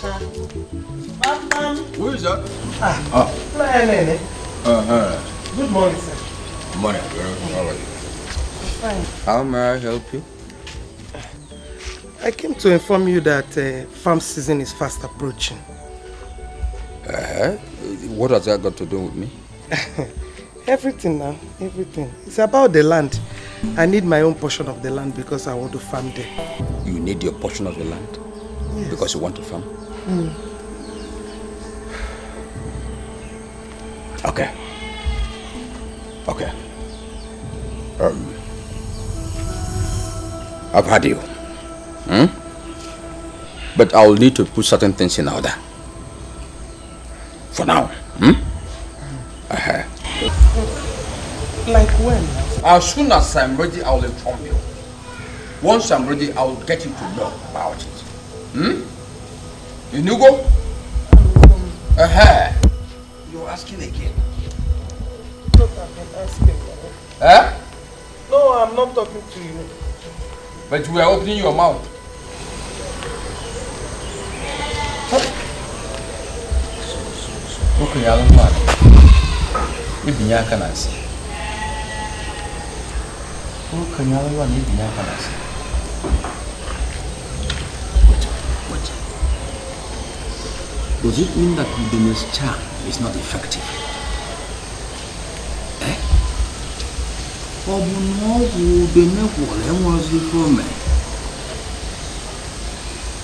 Who is that? Good morning, sir. Morning, girl. How are you? Fine. How may I help you? I came to inform you that farm season is fast approaching. What has that got to do with me? Everything now, everything. It's about the land. I need my own portion of the land because I want to farm there. You need your portion of the land? Yes. Because you want to farm? Okay. Okay. I've had you. But I'll need to put certain things in order. For now. Like when? As soon as I'm ready, I'll inform you. Once I'm ready, I'll get you to know about it. You go? You're asking again. Look, I've been asking. No, I'm not talking to you. But we are opening your mouth. Okay, I'll man. If you can answer. Okay, I'll man. If you can answer. What? Does it mean that Udene's charm is not effective?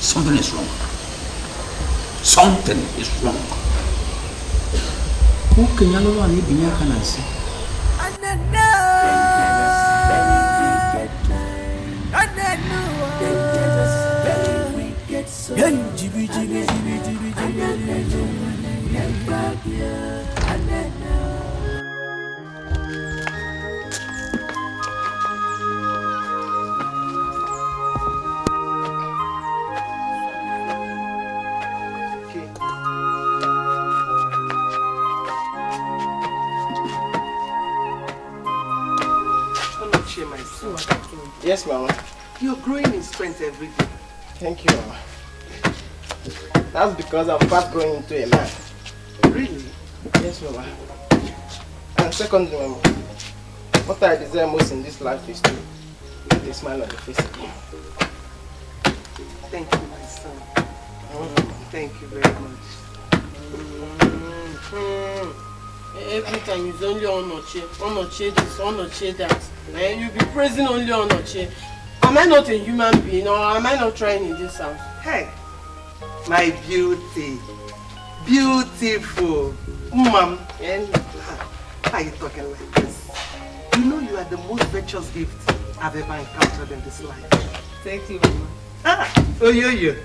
Something is wrong. Something is wrong. Who can you know any binya can say? Yes, Mama. You're growing in strength every day. Thank you, Mama. That's because I'm fast growing into a man. Really? Yes, Mama. And secondly, Mama, what I desire most in this life is to put a smile on the face again. Thank you, my son. Thank you very much. Every time it's only Onoche this, Onoche that. And you be praising only Onoche. Am I not a human being or am I not trying in this house? Hey, my beauty. Beautiful. Mom. And why are you talking like this? You know you are the most virtuous gift I've ever encountered in this life. Thank you, Mama. So you.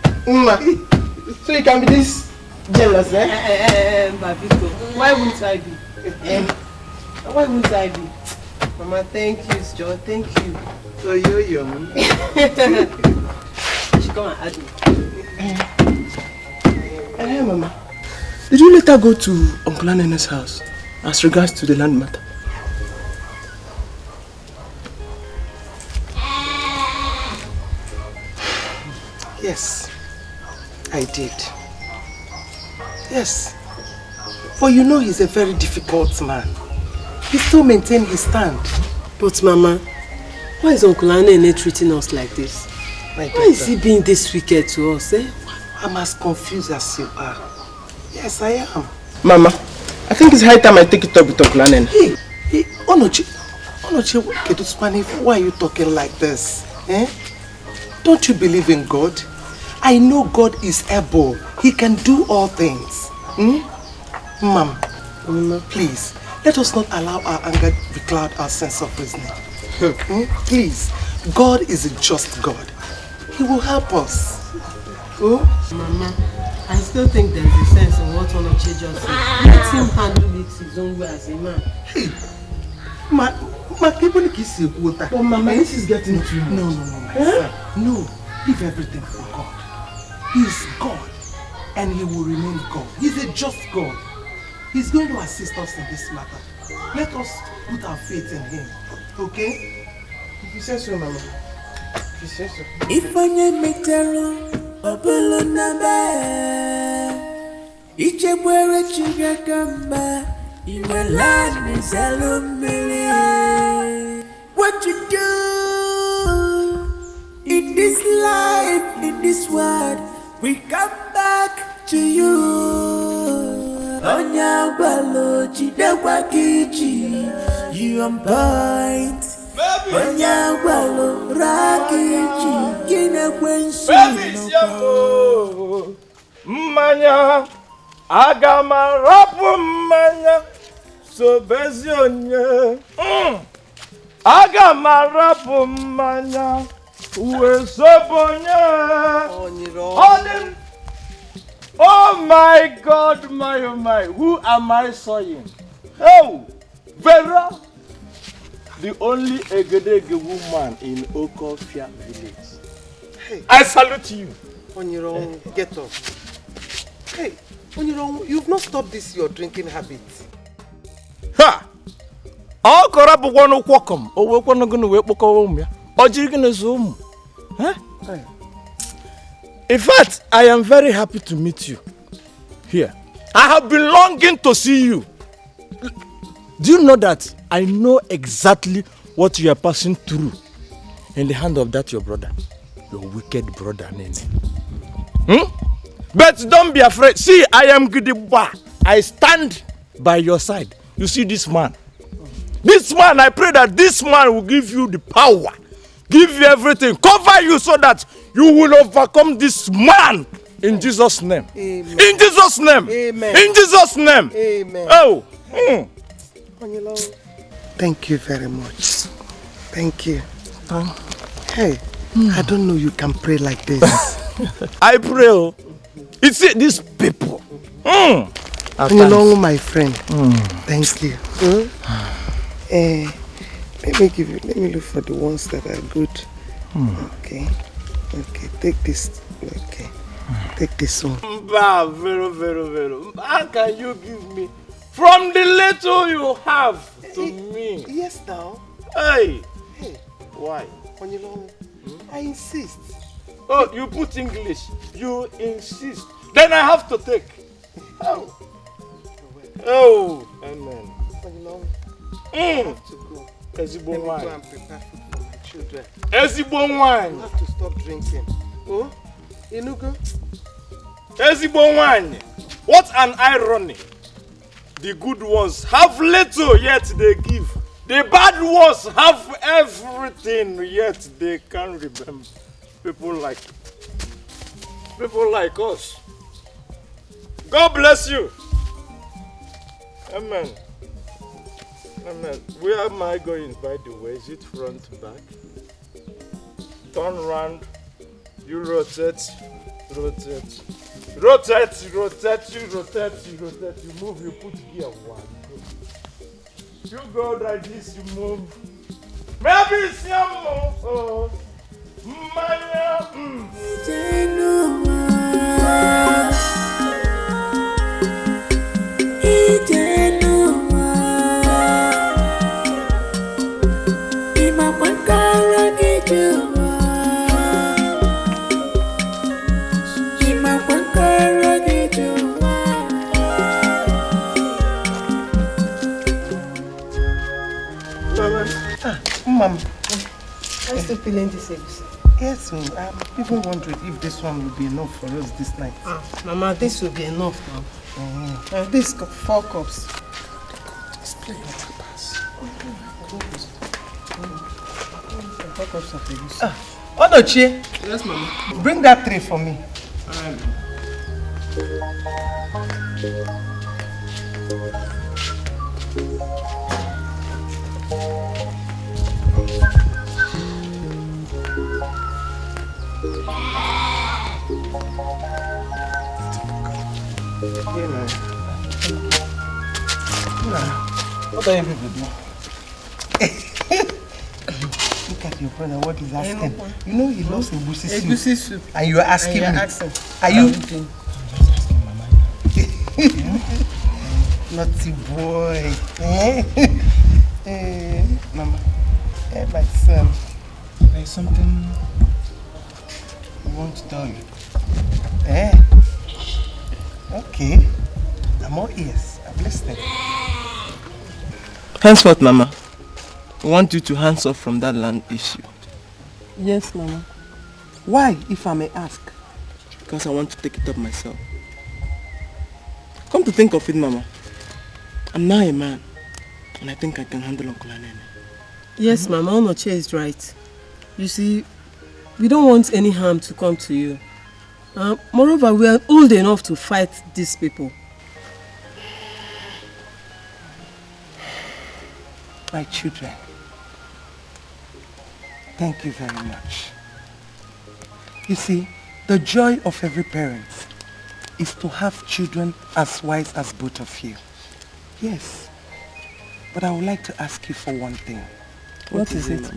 So you can be this jealous, Babito, why wouldn't I be? Why wouldn't I be? Mama, thank you, Joe. Thank you. So you. She come and add me. Hey, Mama. Did you let her go to Uncle Anene's house as regards to the land matter? Yes, I did. Yes. For you know he's a very difficult man. He still maintains his stand. But Mama, why is Uncle Anene treating us like this? Why is he being this wicked to us, I'm as confused as you are. Yes, I am. Mama, I think it's high time I take it up with Uncle Anene. Hey, Onoche, why are you talking like this? Don't you believe in God? I know God is able. He can do all things. Mama, please, let us not allow our anger to cloud our sense of reasoning. Please, God is a just God. He will help us. Mama, I still think there is a sense in what Onoche just said. Let him handle it his own way as a man. But Mama, this is getting too much. No, my son. No, leave everything for God. He is God, and He will remain God. He's a just God. He's going to assist us in this matter. Let us put our faith in Him, okay? If you say so, Mama. If you say so. If I make terror, Obuluname Ichekwere Chigakamba Iwelani Salumili. What you do in this life, in this world, we come back to you. Onya Balo Chidekwa Kichi, you on point. Onya Balo Rakichi, Kine Kwensu. Manya, Agama Rapu Manya, so Bezionya. Agama Rapu Manya, Uwe Sobonya. Oh my God, my oh my, who am I saying? Oh, Vera, the only Egedege woman in Okofia village. Hey. I salute you. Onyiro, get up. Hey, Onyiro, you've not stopped this your drinking habit. Ha! All corrupt one welcome. Oh, we're going to wait for home. Or you going to huh? Hey. In fact, I am very happy to meet you here. I have been longing to see you. Do you know that I know exactly what you are passing through in the hand of that your brother, your wicked brother, Nene. But don't be afraid. See, I am Gidigba. I stand by your side. You see this man. This man, I pray that this man will give you the power, give you everything, cover you so that you will overcome this man in Jesus' name. Amen. In Jesus' name. Amen. In Jesus' name. Amen. Oh. Thank you very much. Thank you. Hey, I don't know you can pray like this. I pray. You see, these people. My friend. Thank you. Let me look for the ones that are good. Okay, take this. Okay, take this one. Very. How can you give me from the little you have to me? Yes, now. Hey. Why? I insist. Oh, you put English. You insist. Then I have to take. Oh. Amen. I have to go. Ezigbo wine. Go and prepare food for my children. Ezigbo wine. You have to stop drinking. Oh, Inugo? Ezigbo wine. What an irony. The good ones have little, yet they give. The bad ones have everything, yet they can't remember. People like us. God bless you. Amen. Amen. Where am I going, by the way? Is it front, back? Turn round. You rotate. You move, you put gear 1. You go like this, you move. Maybe it's your move. Oh. Mom, I'm still feeling this eggs. yes, I'm even wondering if this one will be enough for us this night. Mama, this will be enough now. This 4 cups. Explain what happens. 4 cups of eggs. Onochie, Yes, Mama. bring that tray for me. What are you people doing? Look at your brother, what he's asking. You know he loves Egusi soup. And you're asking me. Are you? Naughty boy. Mama, my son. There's something I want to tell you. Eh? Okay. I'm all ears. I'm listening. Henceforth, Mama, I want you to hands off from that land issue. Yes, Mama. Why, if I may ask? Because I want to take it up myself. Come to think of it, Mama, I'm now a man, and I think I can handle Uncle Anene. Yes, Mama, Onoche is right. You see, we don't want any harm to come to you. Moreover, we are old enough to fight these people. My children, thank you very much. You see, the joy of every parent is to have children as wise as both of you. Yes. But I would like to ask you for one thing. What is it?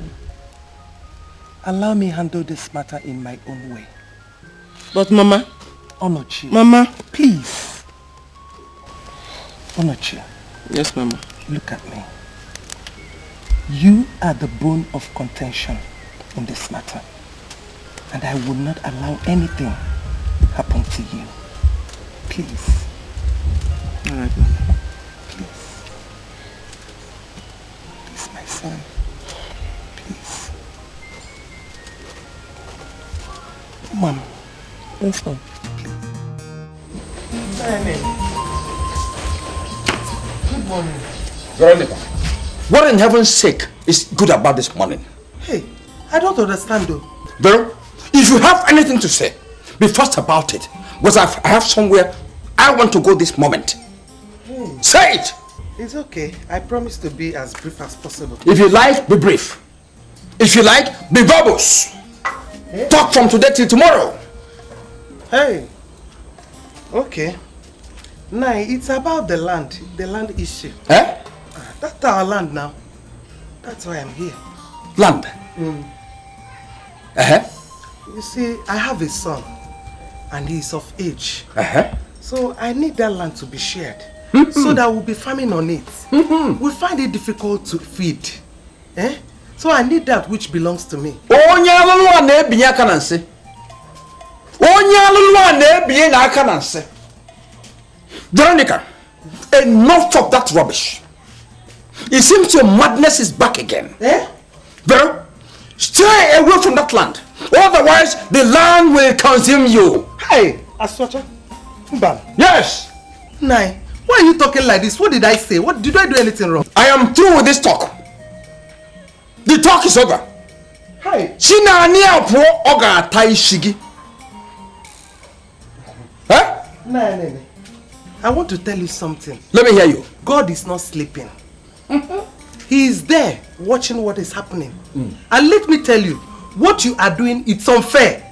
Allow me handle this matter in my own way. But Mama, Onochi. Mama, please. Onochi. Yes, Mama. Look at me. You are the bone of contention in this matter. And I will not allow anything happen to you. Please. All right, Mama. Please. Please, my son. Please. Mom. Yes, Mom. Good morning. Veronica, what in heaven's sake is good about this morning? Hey, I don't understand though. Vero, if you have anything to say, be fast about it. Because I have somewhere I want to go this moment. Say it! It's okay. I promise to be as brief as possible. If you like, be brief. If you like, be verbose. Hey. Talk from today till tomorrow. Hey. Okay. Now, it's about the land issue. Eh? That's our land now. That's why I'm here. Land. You see, I have a son, and he is of age. Uh-huh. So I need that land to be shared, so that we'll be farming on it. We find it difficult to feed. Eh? So I need that which belongs to me. Veronica, enough of that rubbish. It seems your madness is back again. Eh? Vero, stay away from that land. Otherwise, the land will consume you. Hey, Aswacha. Mbam. Yes. Nai, why are you talking like this? What did I say? What did I do anything wrong? I am through with this talk. The talk is over. Hey. China niya po oga tai shigi. Huh? Nai. I want to tell you something. Let me hear you. God is not sleeping. He is there watching what is happening. And let me tell you, what you are doing, it's unfair.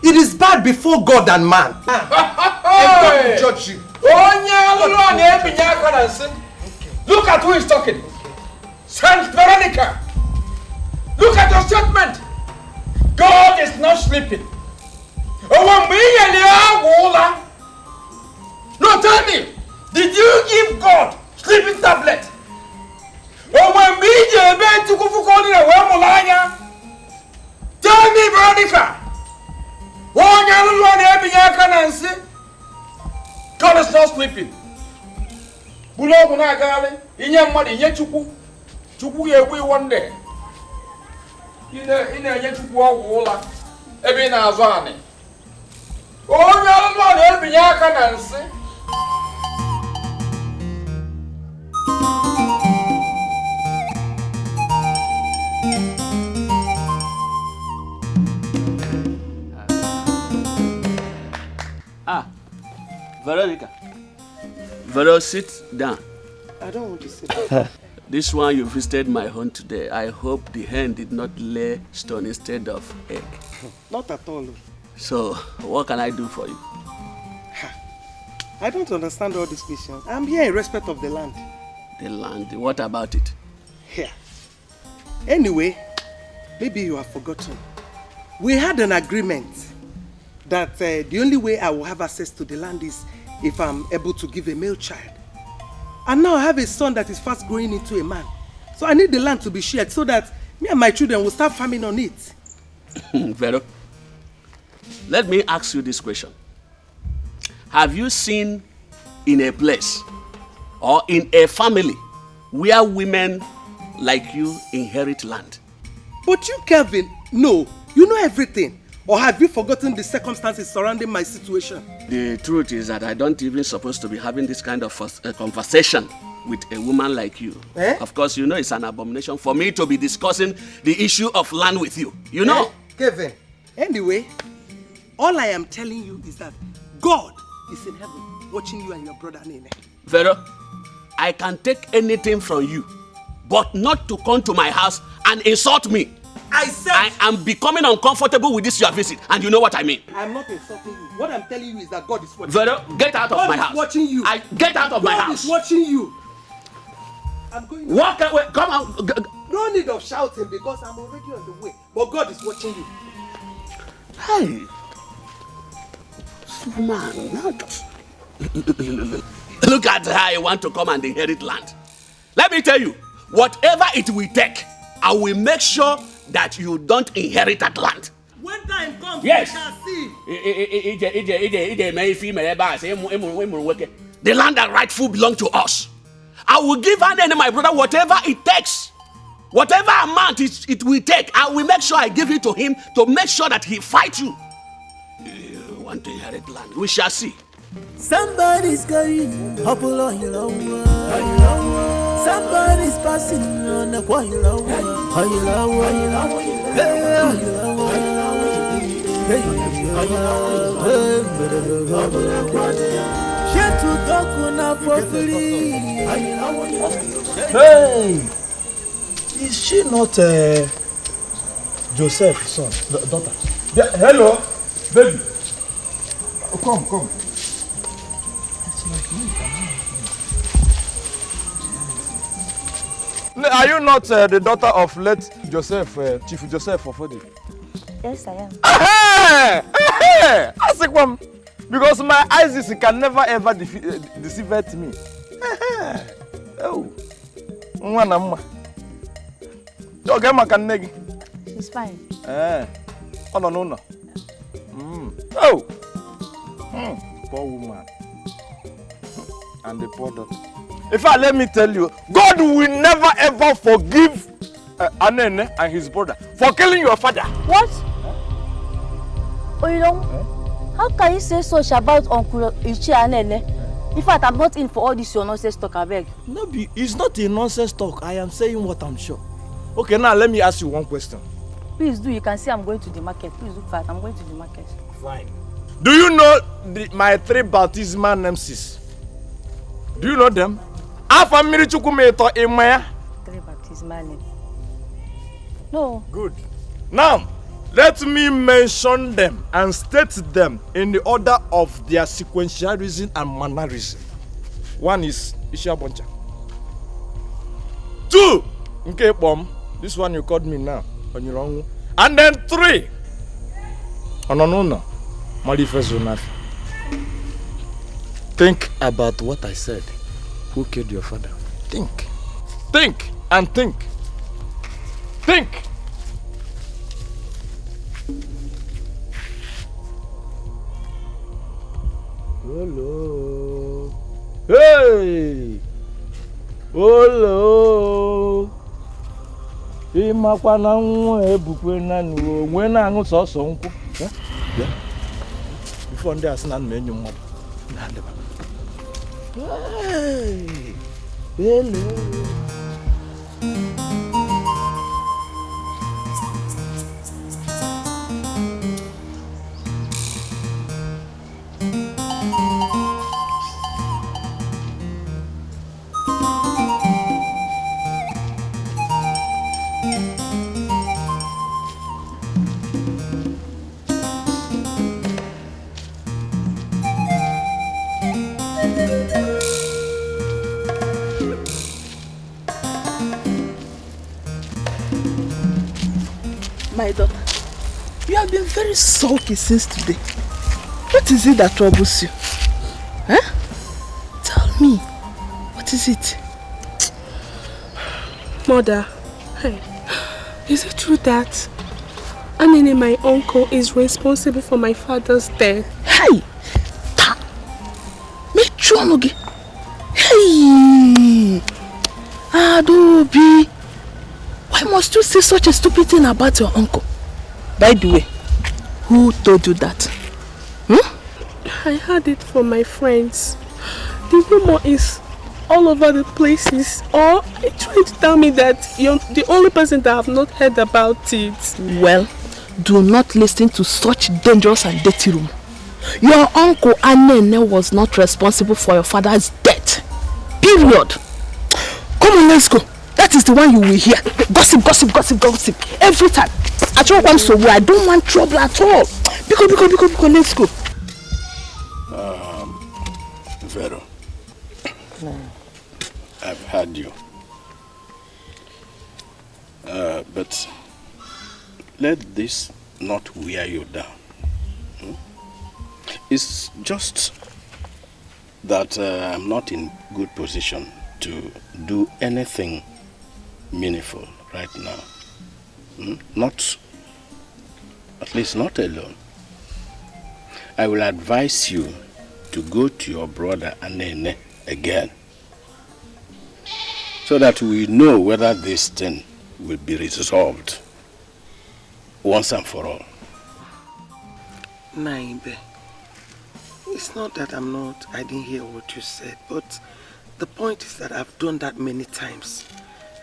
It is bad before God and man. And God will judge you. Look at who is talking. Saint Veronica. Look at your statement. God is not sleeping. No, tell me, did you give God sleeping tablet? Tell me, Veronica. God is not sleeping. One day. Veronica. Vero, sit down. I don't want to sit down. This one you visited my home today. I hope the hen did not lay stone instead of egg. Not at all. So, what can I do for you? I don't understand all these questions. I'm here in respect of the land. The land, what about it? Here. Anyway, maybe you have forgotten. We had an agreement that the only way I will have access to the land is if I'm able to give a male child. And now I have a son that is fast growing into a man. So I need the land to be shared so that me and my children will start farming on it. Vero, let me ask you this question. have you seen in a place or in a family where women like you inherit land? But you, Kevin, no, you know everything. Or have you forgotten the circumstances surrounding my situation? The truth is that I don't even supposed to be having this kind of conversation with a woman like you. Of course, you know it's an abomination for me to be discussing the issue of land with you. You know? Kevin, anyway, all I am telling you is that God is in heaven watching you and your brother Nene. Vero, I can take anything from you, but not to come to my house and insult me. I said I am becoming uncomfortable with this your visit, and you know what I mean. I'm not insulting you. What I'm telling you is that God is watching Vero, get out of my house. God is watching you. Get out of my house. God is watching you. I'm going to walk away. Come on. No need of shouting because I'm already on the way. But God is watching you. Hey. Man, look at how you want to come and inherit land. Let me tell you, whatever it will take, I will make sure that you don't inherit that land. When time comes, yes. we shall see. The land that rightful belongs to us. I will give Anne and my brother whatever it takes. Whatever amount it will take, I will make sure I give it to him to make sure that he fights you. You want to inherit land? We shall see. Somebody's going up along your own. Somebody's passing on the quiet. Hey! Is she not Joseph's son, daughter? Yeah, hello, baby. Come. Are you not the daughter of late Joseph, Chief Joseph Ofodi? Yes, I am. Because my eyes can never ever deceive me. Oh, She's fine. No. Oh, poor woman and the poor daughter. In fact, let me tell you, God will never ever forgive Anene and his brother for killing your father. What? How can you say such about Uncle Ichi Anene? In fact, I'm not in for all this your nonsense talk, I beg. No, it's not a nonsense talk. I am saying what I'm sure. Okay, now let me ask you one question. Please do. You can see I'm going to the market. Please look fast. I'm going to the market. Fine. Do you know my 3 baptismal names? Do you know them? 3 baptismal names. No. Good. Now, let me mention them and state them in the order of their sequentialism and mannerism. 1 is Ishaboncha. 2, okay, Bom. This one you called me now. And then 3, Ononuna. Malifezunafi. Think about what I said. Who killed your father? Think. Think and think. Think. Hello. Hey. Hello. Imakwa na nwa ebukwe na nwe na anụ sọsọ nkwụ. Yeah. Before ndị asị na enyi mmadụ na adịba. Hey. Hello. My daughter, you have been very sulky since today. What is it that troubles you? Huh? Tell me, what is it? Mother, hey, is it true that Anene, my uncle, is responsible for my father's death? Hey! Onogi. Hey! Adobe! Why must you say such a stupid thing about your uncle? By the way, who told you that? I heard it from my friends. The rumor is all over the places. Or I tried to tell me that you're the only person that have not heard about it. Well, do not listen to such dangerous and dirty rumor. Your uncle Anene was not responsible for your father's death. Period. Come on, let's go. That is the one you will hear. Gossip, gossip, gossip, gossip. Every time. I don't want trouble. I don't want trouble at all. Because, let's go. Vero. I've heard you. But let this not wear you down. It's just that I'm not in good position to do anything meaningful right now. Not, at least not alone. I will advise you to go to your brother Anene again, so that we know whether this thing will be resolved once and for all. Naibe, it's not that I didn't hear what you said, but the point is that I've done that many times.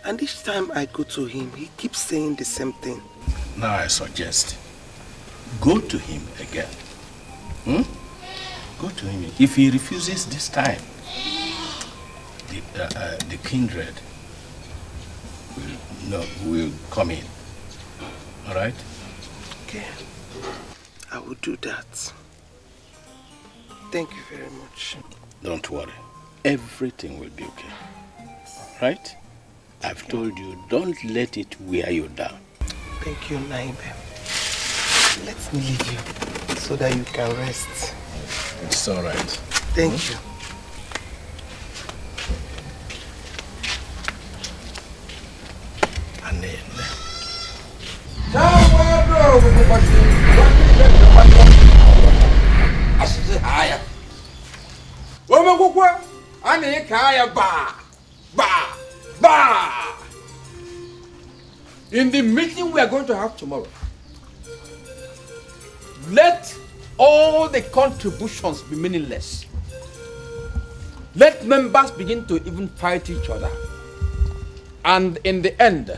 And each time I go to him, he keeps saying the same thing. Now I suggest, go to him again. Go to him. If he refuses this time, the kindred will come in. All right? Okay. I will do that. Thank you very much. Don't worry. Everything will be okay. Right? I've told you, don't let it wear you down. Thank you, Naibe. Let me leave you so that you can rest. It's all right. Thank you. In the meeting we are going to have tomorrow, let all the contributions be meaningless. Let members begin to even fight each other. And in the end,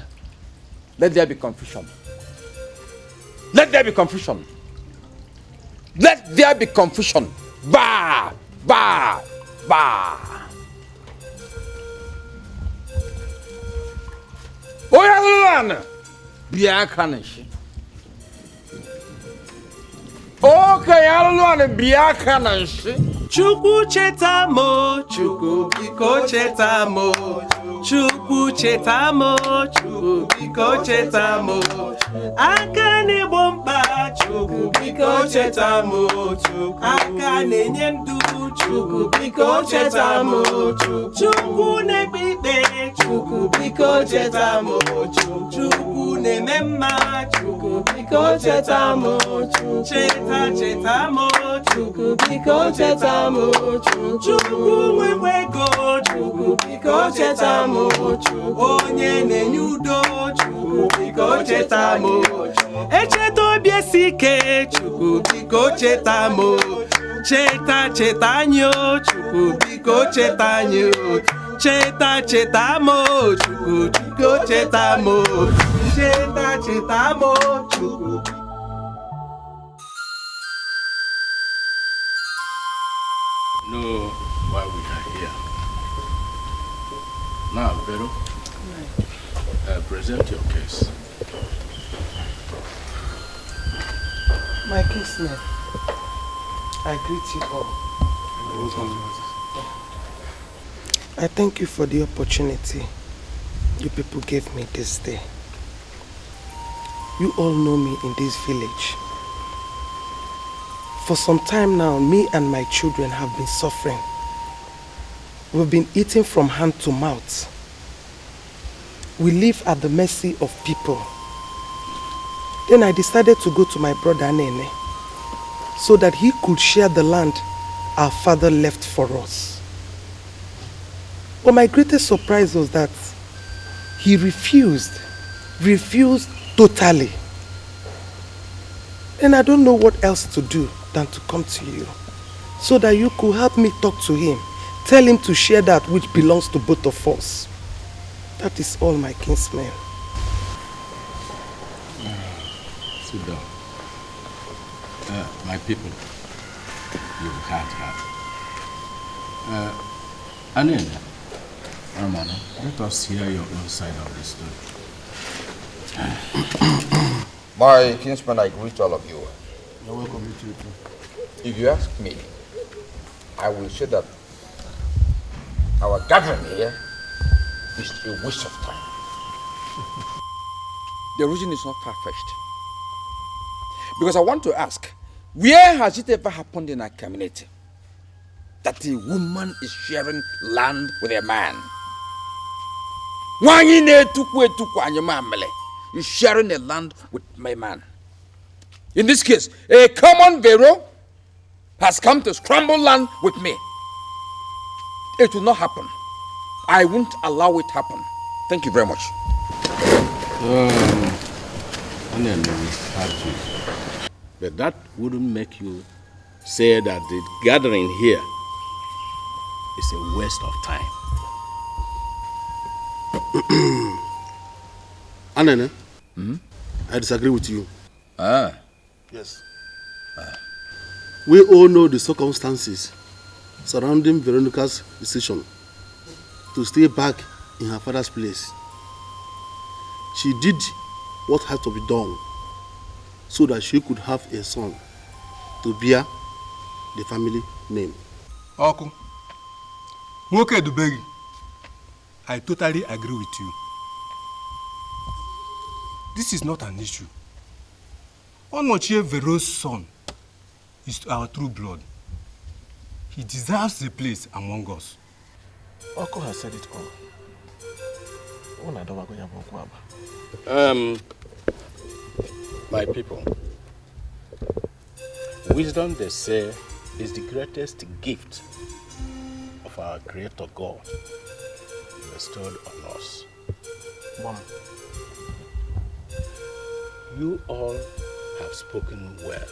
let there be confusion. Let there be confusion. Let there be confusion. Bah! Bah! Bah! Oyalan! Biakanishi. Okay, Alan Biakanishi. Chukwu chetamo, Chukwu biko chetamo, Chukwu chetamo, Chukwu biko chetamo, aka na-egbo mkpa, Chukwu biko chetamo, aka na-enye ndụ, Chukwu biko chetamo, Chukwu na-ekpe ikpe, Chukwu biko chetamo, Chukwu na-eme mma, Chukwu biko chetamo, chetamo, Chukwu biko chetamo. Chukwu nwe ego, Chukwu biko chetamo, onye na-enye udo, Chukwu biko chetamo, echeta obi esike, Chukwu biko chetamo, chetanyo, Chukwu biko chetanyo, chetamo, Chukwu biko chetamo, chetamo, Chukwu. Know why we are here. Now, Vero, present your case. My kinsmen, I greet you all. I thank you for the opportunity you people gave me this day. You all know me in this village. For some time now, me and my children have been suffering. We've been eating from hand to mouth. We live at the mercy of people. Then I decided to go to my brother Nene so that he could share the land our father left for us. But my greatest surprise was that he refused totally. And I don't know what else to do than to come to you, so that you could help me talk to him. Tell him to share that which belongs to both of us. That is all, my kinsman. Sit down. My people, you've had her. Anene, Romano, let us hear your own side of the story. My kinsman, I greet all of you. You're welcome to you too. If you ask me, I will say that our gathering here is a waste of time. The reason is not far-fetched. Because I want to ask, where has it ever happened in our community that a woman is sharing land with a man? Is sharing a land with my man. In this case, a common Vero has come to scramble land with me. It will not happen. I won't allow it happen. Thank you very much. And then we have to. But that wouldn't make you say that the gathering here is a waste of time. Anene, I disagree with you. Yes. We all know the circumstances surrounding Veronica's decision to stay back in her father's place. She did what had to be done so that she could have a son to bear the family name. Oku, Nwoke Dubegi, I totally agree with you. This is not an issue. Onochie Vero's son is our true blood. He deserves a place among us. Oku has said it all. My people, wisdom, they say, is the greatest gift of our Creator God bestowed on us. Mom, you all have spoken well.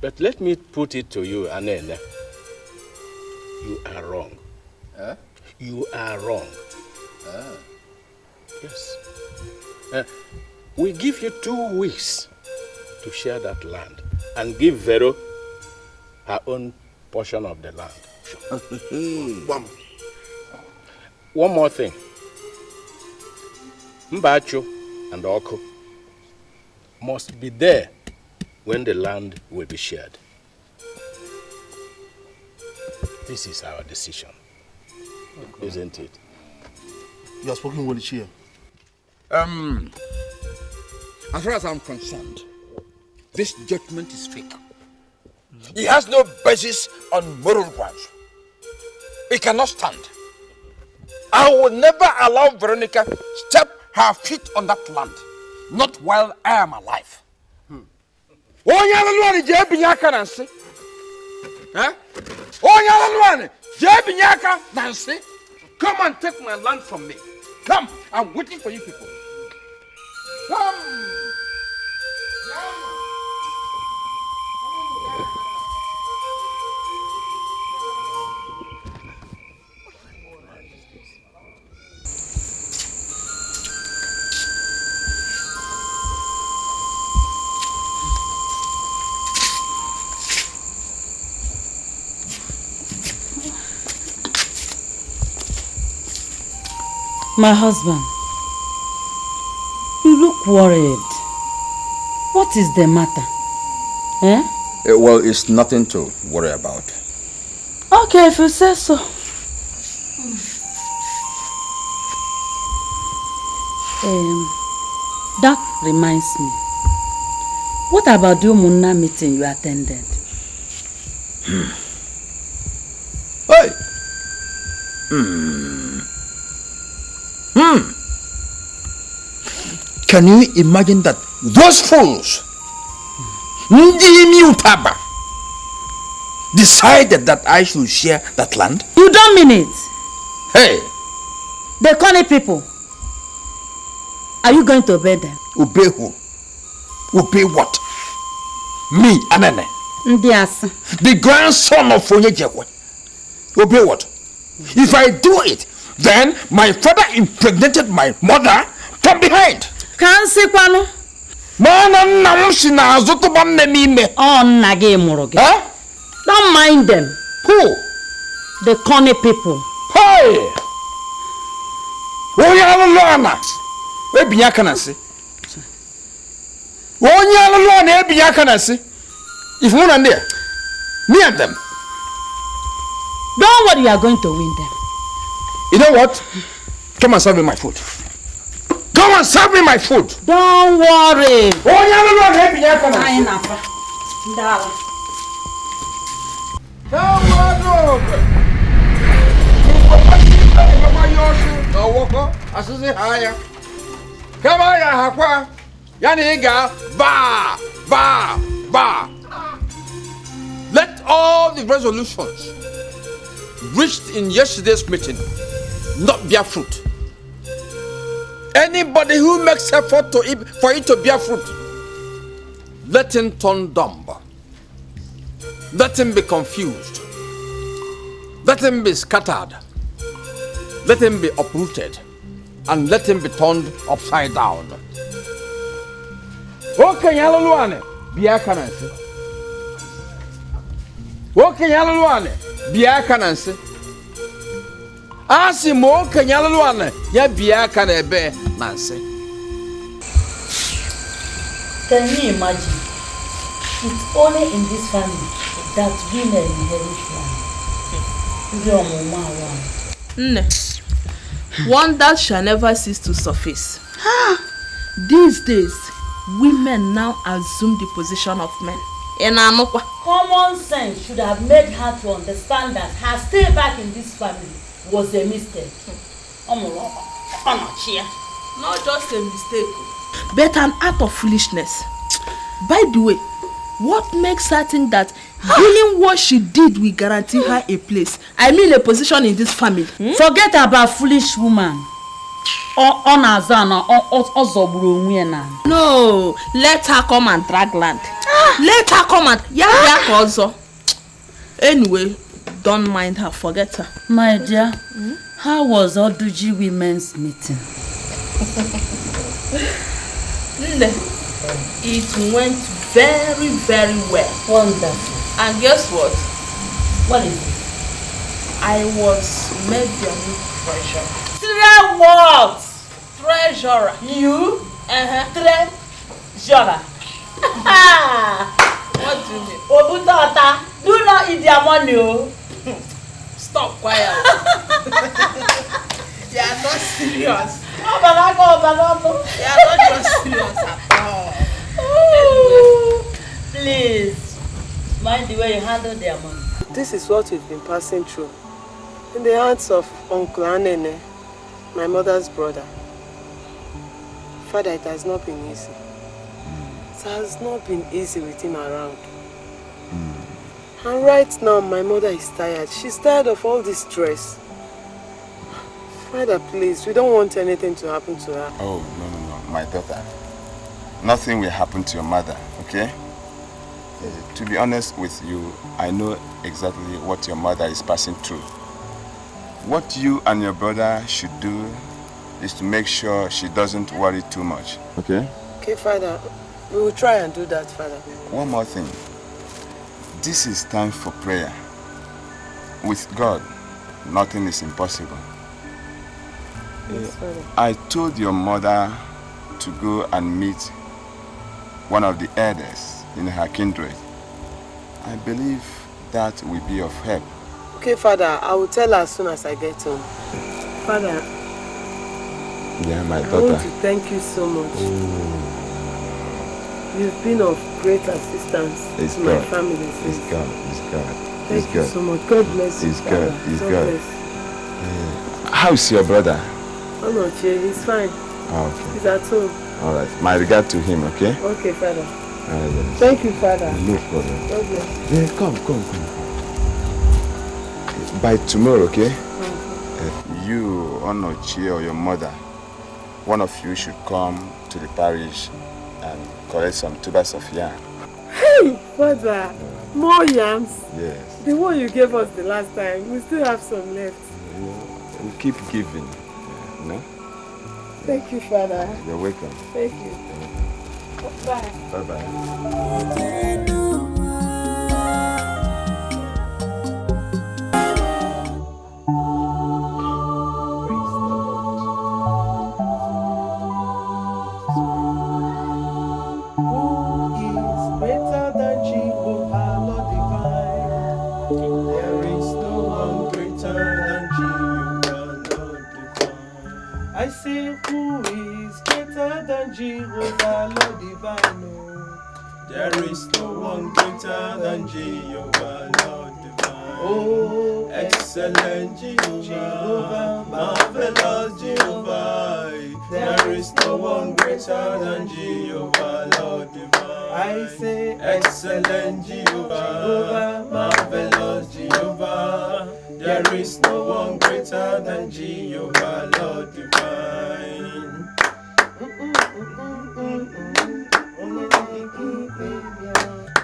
But let me put it to you, Anene. You are wrong. You are wrong. Yes. We give you 2 weeks to share that land and give Vero her own portion of the land. One more thing. Mbacho and Oko must be there when the land will be shared. This is our decision, isn't it? You are speaking well, Chia. As far as I'm concerned, this judgment is fake. It has no basis on moral grounds. It cannot stand. I will never allow Veronica step her feet on that land, not while I am alive. Come and take my land from me. Come, I'm waiting for you people. Come. My husband, you look worried. What is the matter? Well, it's nothing to worry about. Okay, if you say so. That reminds me. What about the Umunna meeting you attended? Hey! Can you imagine that those fools, decided that I should share that land? You don't mean it. Hey! The Connie people. Are you going to obey them? Obey who? Obey what? Me, Anene. The grandson of Onyejekwe. Obey what? If I do it, then my father impregnated my mother from behind. Can't see Kwano. Huh? Don't mind them. Who? The Connie people. Hey! Onyalulwana. Ebiyakanasi. Onyalulwana ebiyakanasi. If one and there, me and them. Don't worry, you are going to win them. You know what? Come and serve me my food. Come and serve me my food. Don't worry. Onyalulwana ebiyakanasi. Let all the resolutions reached in yesterday's meeting not bear fruit. Anybody who makes effort for it to bear fruit, let him turn dumb. Let him be confused. Let him be scattered. Let him be uprooted. And let him be turned upside down. Okay, Yalaluane, Biakanansi. Okay, Yalaluane, Biakanansi. Asimo Yalaluane, Ya Biakanebe, Nancy. Can you imagine? It's only in this family that women inherit land. Wonders shall never cease to surface. These days, women now assume the position of men. Common sense should have made her to understand that her stay back in this family was a mistake. Not just a mistake, but an act of foolishness. By the way, what makes her think that doing what she did will guarantee her a place? I mean a position in this family. Forget about foolish woman. No, let her come and drag land. Let her come and also. Anyway, don't mind her, forget her. My dear, how was Oduji women's meeting? It went very, very well. Wonderful. And guess what? What is it? I was made their new treasurer. What? Treasurer. You? Treasurer. What do you mean? Obutata, do not eat their money. Stop quiet. They are not serious. They are not just serious at all. Please, mind the way you handle their money. This is what we've been passing through. In the hands of Uncle Anene, my mother's brother. Father, it has not been easy. It has not been easy with him around. And right now, my mother is tired. She's tired of all this stress. Father, please, we don't want anything to happen to her. Oh, no, my daughter. Nothing will happen to your mother, okay? To be honest with you, I know exactly what your mother is passing through. What you and your brother should do is to make sure she doesn't worry too much, okay? Okay, Father. We will try and do that, Father. One more thing. This is time for prayer. With God, nothing is impossible. Yes, Father. I told your mother to go and meet one of the elders in her kindred. I believe that will be of help. Okay, Father, I will tell her as soon as I get home. Father, yeah, my daughter. I want to thank you so much. You've been of great assistance to my family. It's God. Thank you so much. God bless you. It's God. It's God. Bless. How's your brother? Oh no, Che, he's fine. Oh, okay. He's at home. All right. My regard to him, okay? Okay, Father. All right, Thank you, Father. No problem. God bless. Yeah, come. By tomorrow, okay? You, Onochi, or your mother, one of you should come to the parish and collect some tubers of yam. Hey, Father, more yams? Yes. The one you gave us the last time, we still have some left. We keep giving, no? Thank you, Father. You're welcome. Thank you. Bye. Bye-bye. I say, who is greater than Jehovah, Lord divine? There is no one greater than Jehovah, Lord divine. Oh, excellent Jehovah, marvelous Jehovah. There is no one greater than Jehovah, Lord divine. I say, excellent Jehovah, marvelous Jehovah. There is no one greater than Jehovah, Lord divine.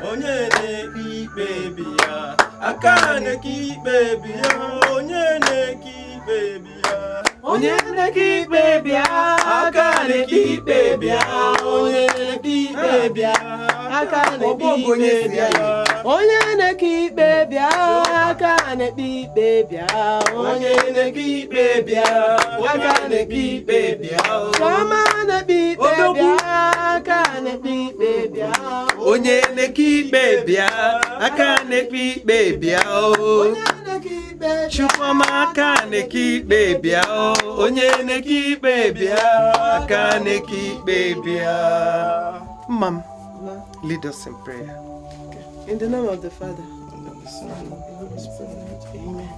Onye ne-ki baby ya, aka ne-ki baby ya. Onye ne-ki baby ya, onye ne-ki baby ya, aka ne-ki baby ya. Onye ne-ki baby ya, aka ne-ki baby ya. Onye ne-ki baby ya, aka ne-ki baby ya. Onye ne-ki baby ya, aka ne-ki baby ya. Shama ne-ki baby ya, aka ne-ki baby ya. Onye ne-ki baby ya, aka ne-ki baby ya. Chukwama aka ne-ki baby ya. Onye ne-ki baby ya, aka ne-ki baby ya. Mom, lead us in prayer. In the name of the Father, and of the Son, and of the Holy Spirit. Amen.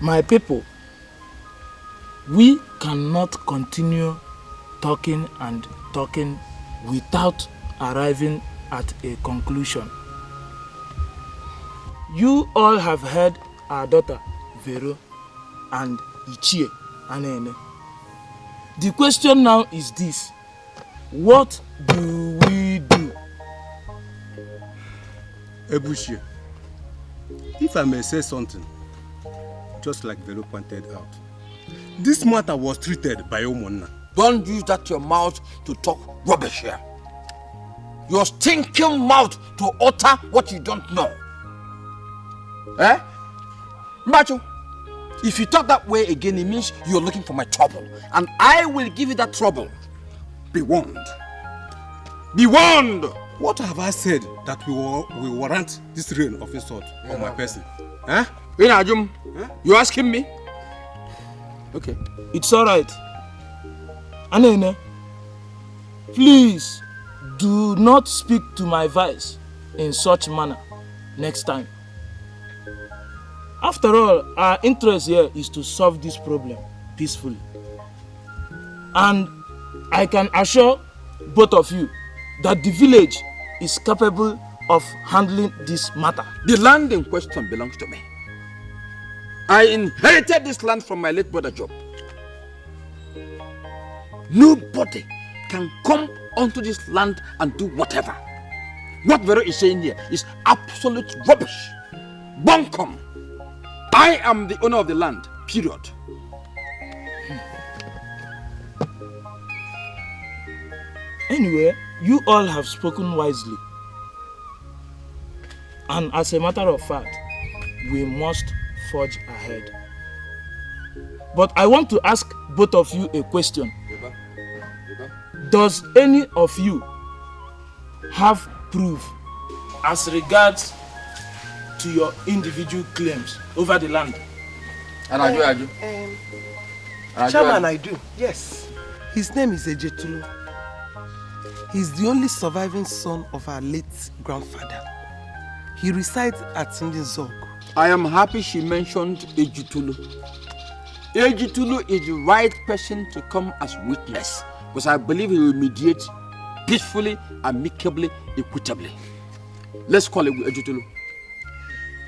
My people, we cannot continue talking and talking without arriving at a conclusion. You all have heard our daughter Vero and Ichie Anene. The question now is this: what do we do? Ebushie, if I may say something, just like Vero pointed out, this matter was treated by Omona. Don't use that your mouth to talk rubbish here. Your stinking mouth to utter what you don't know. Eh? Macho, if you talk that way again, it means you're looking for my trouble. And I will give you that trouble. Be warned. Be warned! What have I said that will warrant this reign of insult on my person? Huh? Inajum, you asking me? Okay. It's alright. Anene, please do not speak to my vice in such manner next time. After all, our interest here is to solve this problem peacefully. And I can assure both of you that the village is capable of handling this matter. The land in question belongs to me. I inherited this land from my late brother Job. Nobody can come onto this land and do whatever. What Vero is saying here is absolute rubbish. Bunkum. I am the owner of the land, period. Anyway, you all have spoken wisely. And as a matter of fact, we must forge ahead. But I want to ask both of you a question. Does any of you have proof as regards to your individual claims over the land? And I do. Chairman, I do. Yes. His name is Ejetulu. He's the only surviving son of our late grandfather. He resides at Zog. I am happy she mentioned Ejitulu. Ejitulu is the right person to come as witness, because I believe he will mediate peacefully, amicably, equitably. Let's call it Ejutulu.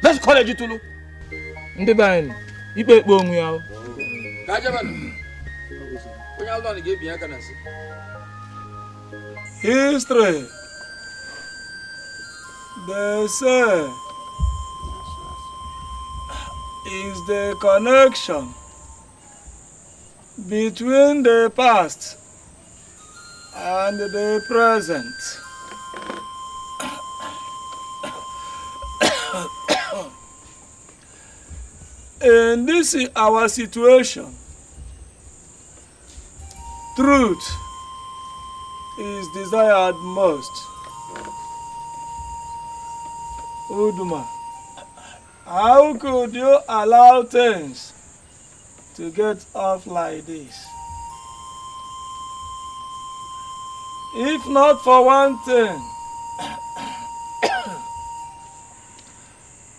Let's call it Ejutulu. Ndebani, ibe ekpo onwe ya. Kajaban. Onye alọ ni ga-ebi aka na nsi. History. They say is the connection between the past and the present. In this our situation, truth is desired most. Uduma, how could you allow things to get off like this? If not for one thing,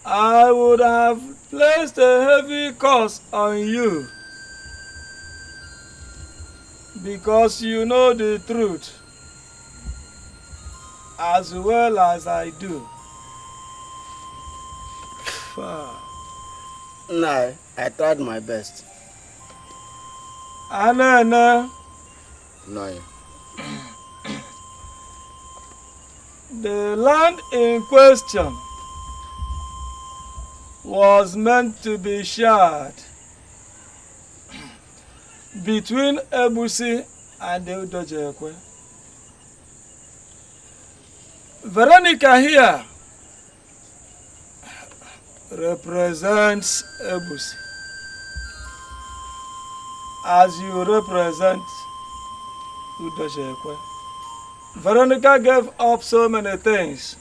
I would have placed a heavy curse on you, because you know the truth as well as I do. No, I tried my best. Anana. No. The land in question was meant to be shared between Ebusi and Udojekwe. Veronica here represents Ebusi as you represent Udojekwe. Veronica gave up so many things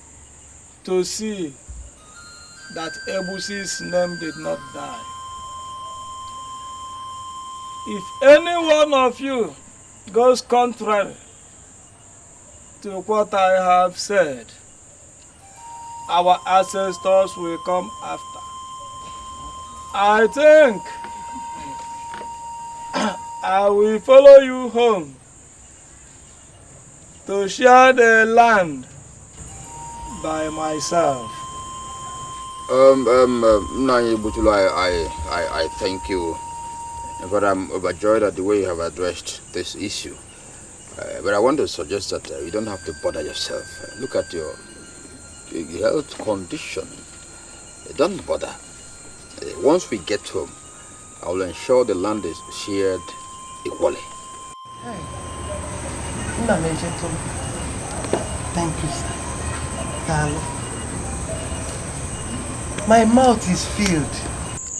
to see that Ebusi's name did not die. If any one of you goes contrary to what I have said, our ancestors will come after. I think I will follow you home to share the land by myself. Nanya Butulu, I thank you, but I'm overjoyed at the way you have addressed this issue. But I want to suggest that you don't have to bother yourself. Look at your health condition. Don't bother. Once we get home, I will ensure the land is shared equally. Thank you, sir. Carlo. My mouth is filled,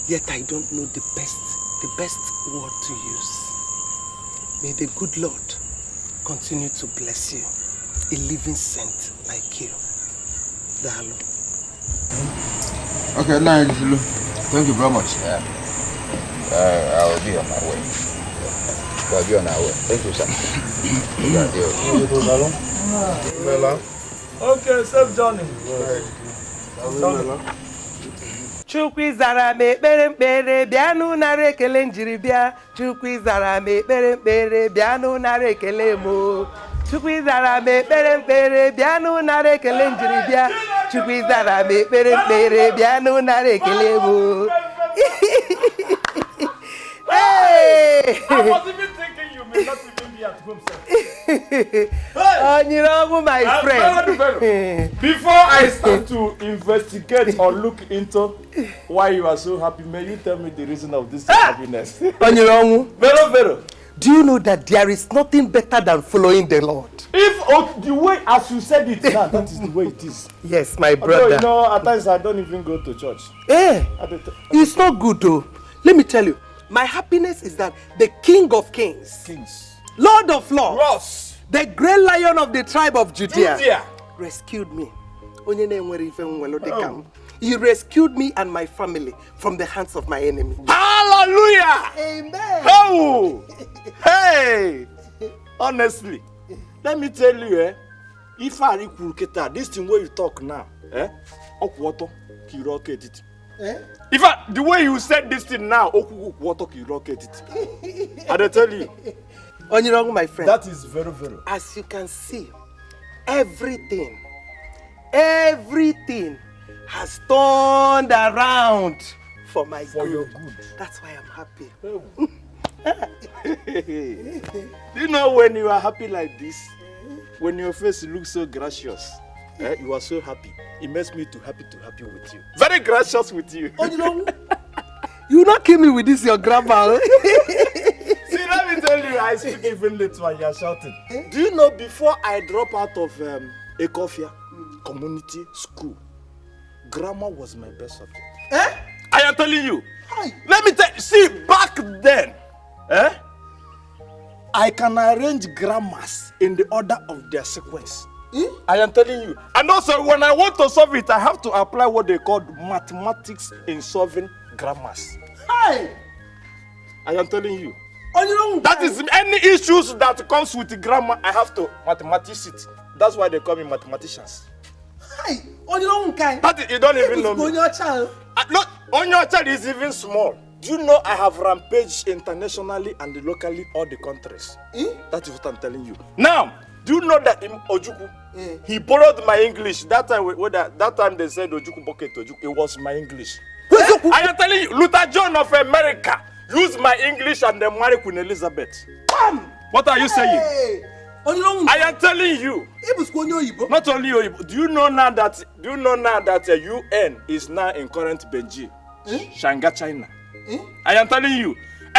yet I don't know the best word to use. May the good Lord continue to bless you, a living saint like you. Dalo. Okay, now thank you very much. I will be on my way. I'll be on our way. Thank you, sir. Okay, safe journey. Chukwu zara m ekpere mkpere bịanụ nara ekele njiri bịa. Chukwu zara m ekpere mkpere bịanụ nara ekele mo. Chukwu zara m ekpere mkpere bịanụ nara ekele njiri bịa. Chukwu zara m ekpere mkpere bịanụ nara ekele mo. Hey! I was even thinking you may not even be at home, sir. My friend. Before I start to investigate or look into why you are so happy, may you tell me the reason of this happiness? Vero. Do you know that there is nothing better than following the Lord? If the way as you said it now, that is the way it is. Yes, my brother. Although, at times I don't even go to church. It's not good though. Let me tell you, my happiness is that the King of Kings, Lord of Lords, the great Lion of the tribe of Judea, rescued me. He rescued me and my family from the hands of my enemy. Hallelujah! Amen. Oh! Hey! Honestly, let me tell you, if I recruit this thing where you talk now, the way you said this thing now, I tell you. My friend. That is very, very. As you can see, everything has turned around for my good. Your good. That's why I'm happy. Do you know when you are happy like this, when your face looks so gracious, you are so happy, it makes me happy with you. Very gracious with you. Oh, you not kill me with this your grandma. See, let me tell you, I speak even late when you are shouting. Do you know, before I drop out of Ekofia community school, grammar was my best subject. I am telling you. Hi. Let me tell you, see, back then, I can arrange grammars in the order of their sequence. I am telling you. And also, when I want to solve it, I have to apply what they call mathematics in solving grammars. Hi. I am telling you. Oh, that is any issues that comes with grammar, I have to mathematics it. That's why they call me mathematicians. Hi. Oh, that is, you don't even know me. Onyo child. Not Onyo child is even small. Do you know I have rampaged internationally and locally all the countries? That is what I'm telling you. Now, do you know that in Ojukwu, he borrowed my English. That time they said Ojukwu bucket Ojukwu. It was my English. I am telling you, Luther John of America used my English and then married Queen Elizabeth. Bam! What are you saying? I am telling you. Not only Oyibo. Do you know now that UN is now in current Beijing, Shanghai, China? I am telling you,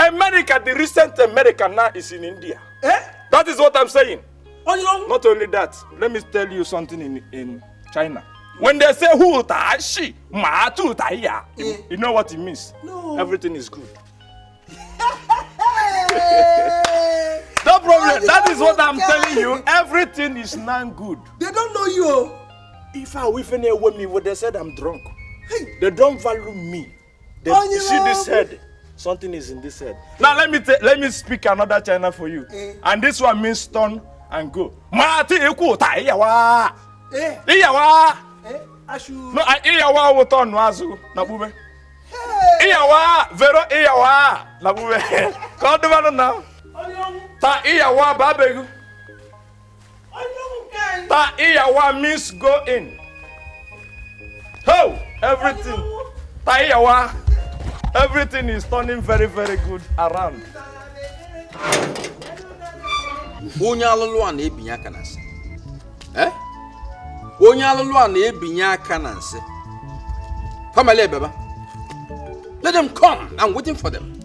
America, the recent America now is in India. That is what I'm saying. Not only that, let me tell you something in China. When they say hu ta shi ma tu ta ya, you know what it means? No. Everything is good. No problem. That is what I'm telling you. Everything is not good. They don't know you. If I even hear with me, what they said I'm drunk. They don't value me. You see this head? Something is in this head. Now let me speak another China for you. And this one means turn and go. Mati eku ta iyawa. Iyawa. No, iyawa wo turn wazu na bube. Iyawa vero iyawa na bube. Come do now. Ta iyawa babegu. Ta iyawa means go in. Oh, everything. Ta iyawa. Everything is turning very, very good around. Onye alụlụ a na-ebinye aka na nsị. Onye alụlụ a na-ebinye aka na nsị. Family ebeba. Let them come. I'm waiting for them.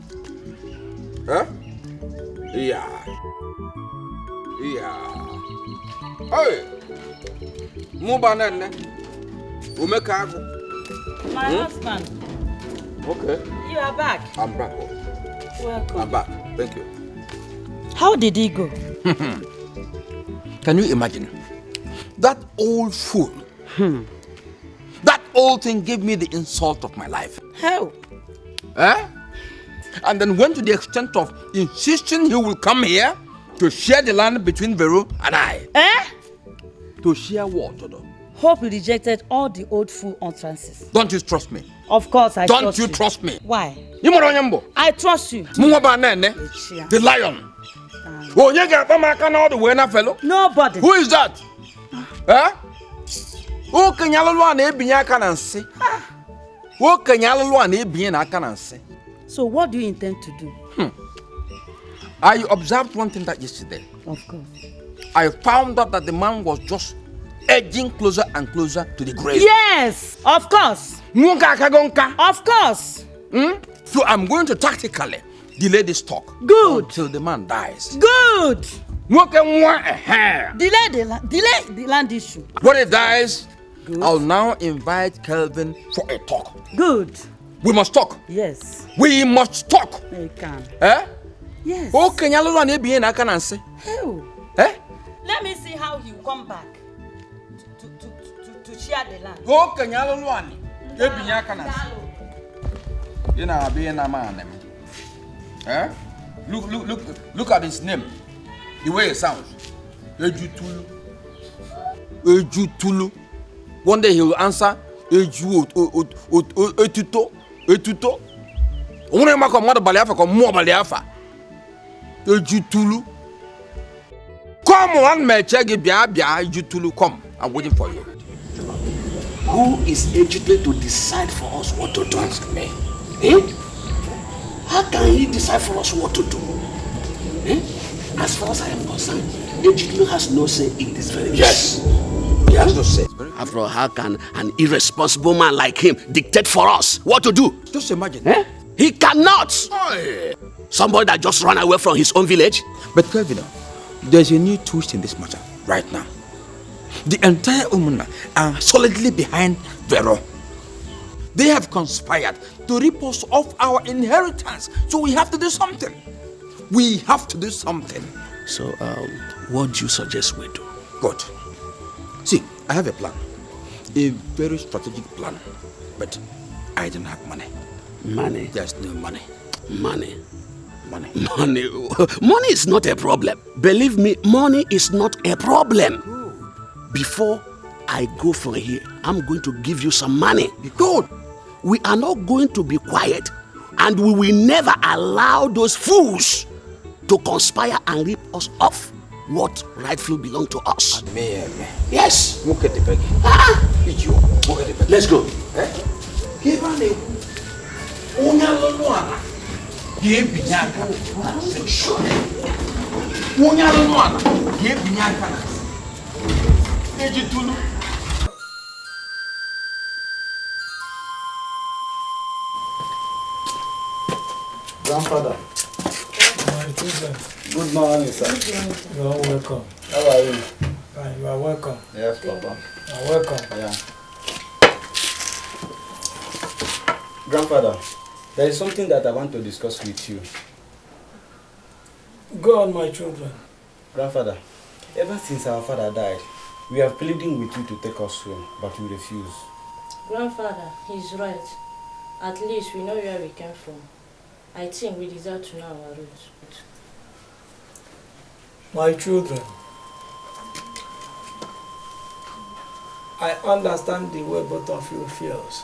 Yeah. Hey. Muba nene. Umeka agu. My husband. Okay. You are back. I'm back. Welcome. I'm back. Thank you. How did he go? Can you imagine? That old fool. That old thing gave me the insult of my life. How? And then went to the extent of insisting he will come here to share the land between Vero and I. To share what, Todo? Hope you rejected all the old fool utterances. Don't you trust me? Of course I trust you. Don't you trust me? Why? I trust you. The lion. Nobody. Who is that? Who can So what do you intend to do? I observed one thing that yesterday. Of course. I found out that the man was just edging closer and closer to the grave. Yes, of course. Of course. So I'm going to tactically delay this talk. Good. Until the man dies. Good. Delay the land issue. When he dies, good. I'll now invite Kelvin for a talk. Good. We must talk. Yes. We must talk. You can. Yes. Hell. Let me see how he will come back to share the land. Look at his name. The way it sounds. Ejutulu. One day he will answer Etuto. One mako mother baliafa ko mo baliafa. Ejutulu. Come on, Mechegi Bia, you two come. I'm waiting for you. Who is educated to decide for us what to do? Ask me. Eh? How can he decide for us what to do? Eh? As far as I am concerned, Ejidlu has no say in this very case. Yes, he has no say. After all, how can an irresponsible man like him dictate for us what to do? Just imagine. Eh? He cannot. Somebody that just ran away from his own village. But Kevin, there's a new twist in this matter right now. The entire Umuna are solidly behind Vero. They have conspired to rip us off our inheritance. So we have to do something. We have to do something. So, what do you suggest we do? Good. See, I have a plan. A very strategic plan. But I don't have money. Money? There's no money. Money. Money. Money. Money is not a problem. Believe me, money is not a problem. Good. Before I go from here, I'm going to give you some money. Good. We are not going to be quiet, and we will never allow those fools to conspire and rip us off what rightfully belongs to us. Yes. Let's go. Grandfather. Good morning, sir. You are welcome. How are you? Fine, you are welcome. Yes, Papa. You are welcome. Yeah. Grandfather, there is something that I want to discuss with you. Go on, my children. Grandfather, ever since our father died, we are pleading with you to take us home, but you refuse. Grandfather, he's right. At least we know where we came from. I think we deserve to know our roots. My children, I understand the way both of you feels.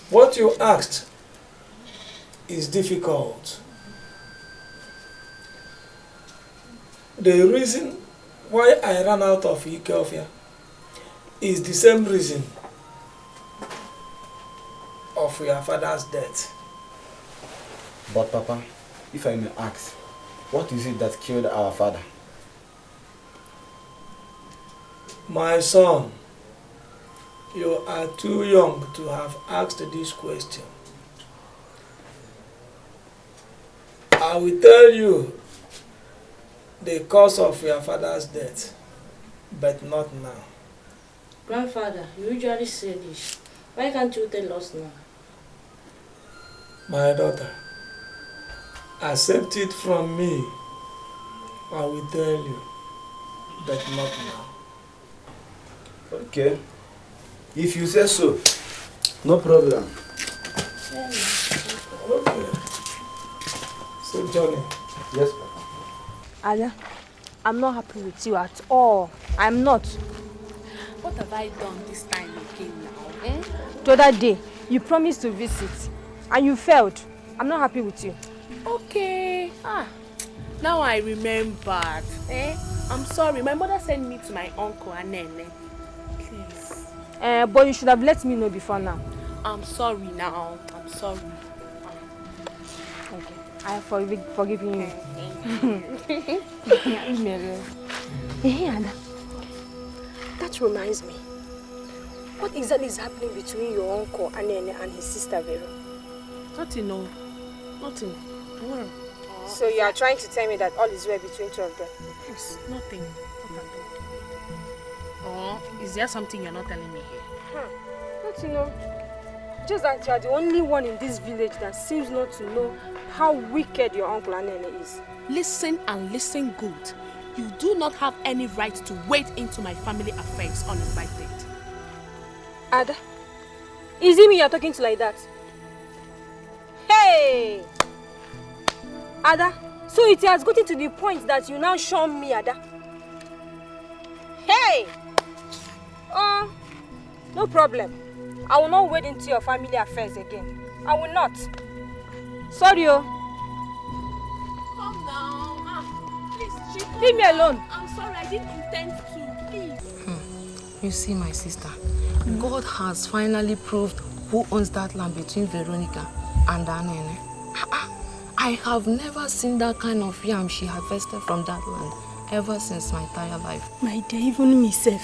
What you asked is difficult. The reason why I ran out of Ethiopia is the same reason of your father's death. But Papa, if I may ask, what is it that killed our father? My son, you are too young to have asked this question. I will tell you the cause of your father's death, but not now. Grandfather, you usually say this. Why can't you tell us now? My daughter, accept it from me. I will tell you, but not now. Okay. If you say so, no problem. Okay. So, Johnny. Yes, Papa. Ada, I'm not happy with you at all. I'm not. What have I done this time again now? Eh? The other day, you promised to visit, and you failed. I'm not happy with you. Okay. Now I remembered. I'm sorry. My mother sent me to my uncle Anene. Please. But you should have let me know before now. I'm sorry now. I'm sorry. Okay. I have forgiven you. Hey, Ada. That reminds me. What exactly is happening between your uncle Anene and his sister Vero? Nothing, no. Nothing. Don't worry. So you are trying to tell me that all is well between two of them? Yes, nothing. Or is there something you're not telling me here? Not know. Just that you are the only one in this village that seems not to know how wicked your uncle Anene is. Listen and listen good. You do not have any right to wade into my family affairs uninvited. Ada, is it me you're talking to like that? Hey! Ada, so it has gotten to the point that you now shun me, Ada. Hey! No problem. I will not wade into your family affairs again. I will not. Sorry, oh. Come now. Please. Leave me alone. I'm sorry, I didn't intend to. Please. You see, my sister, God has finally proved who owns that land between Veronica and Anene. I have never seen that kind of yam she harvested from that land ever since my entire life. My dear, even myself.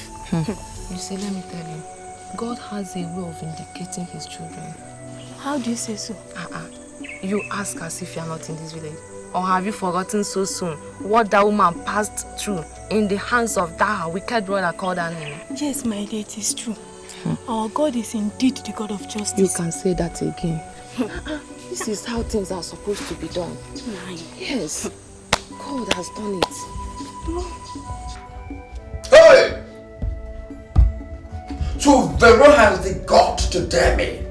You see, let me tell you, God has a way of vindicating his children. How do you say so? You ask as if you are not in this village. Or have you forgotten so soon what that woman passed through in the hands of that wicked brother called Anene? Yes, my dear, it is true. Our God is indeed the God of justice. You can say that again. This is how things are supposed to be done. Yes, God has done it. Hey! So Vero has the guts to dare me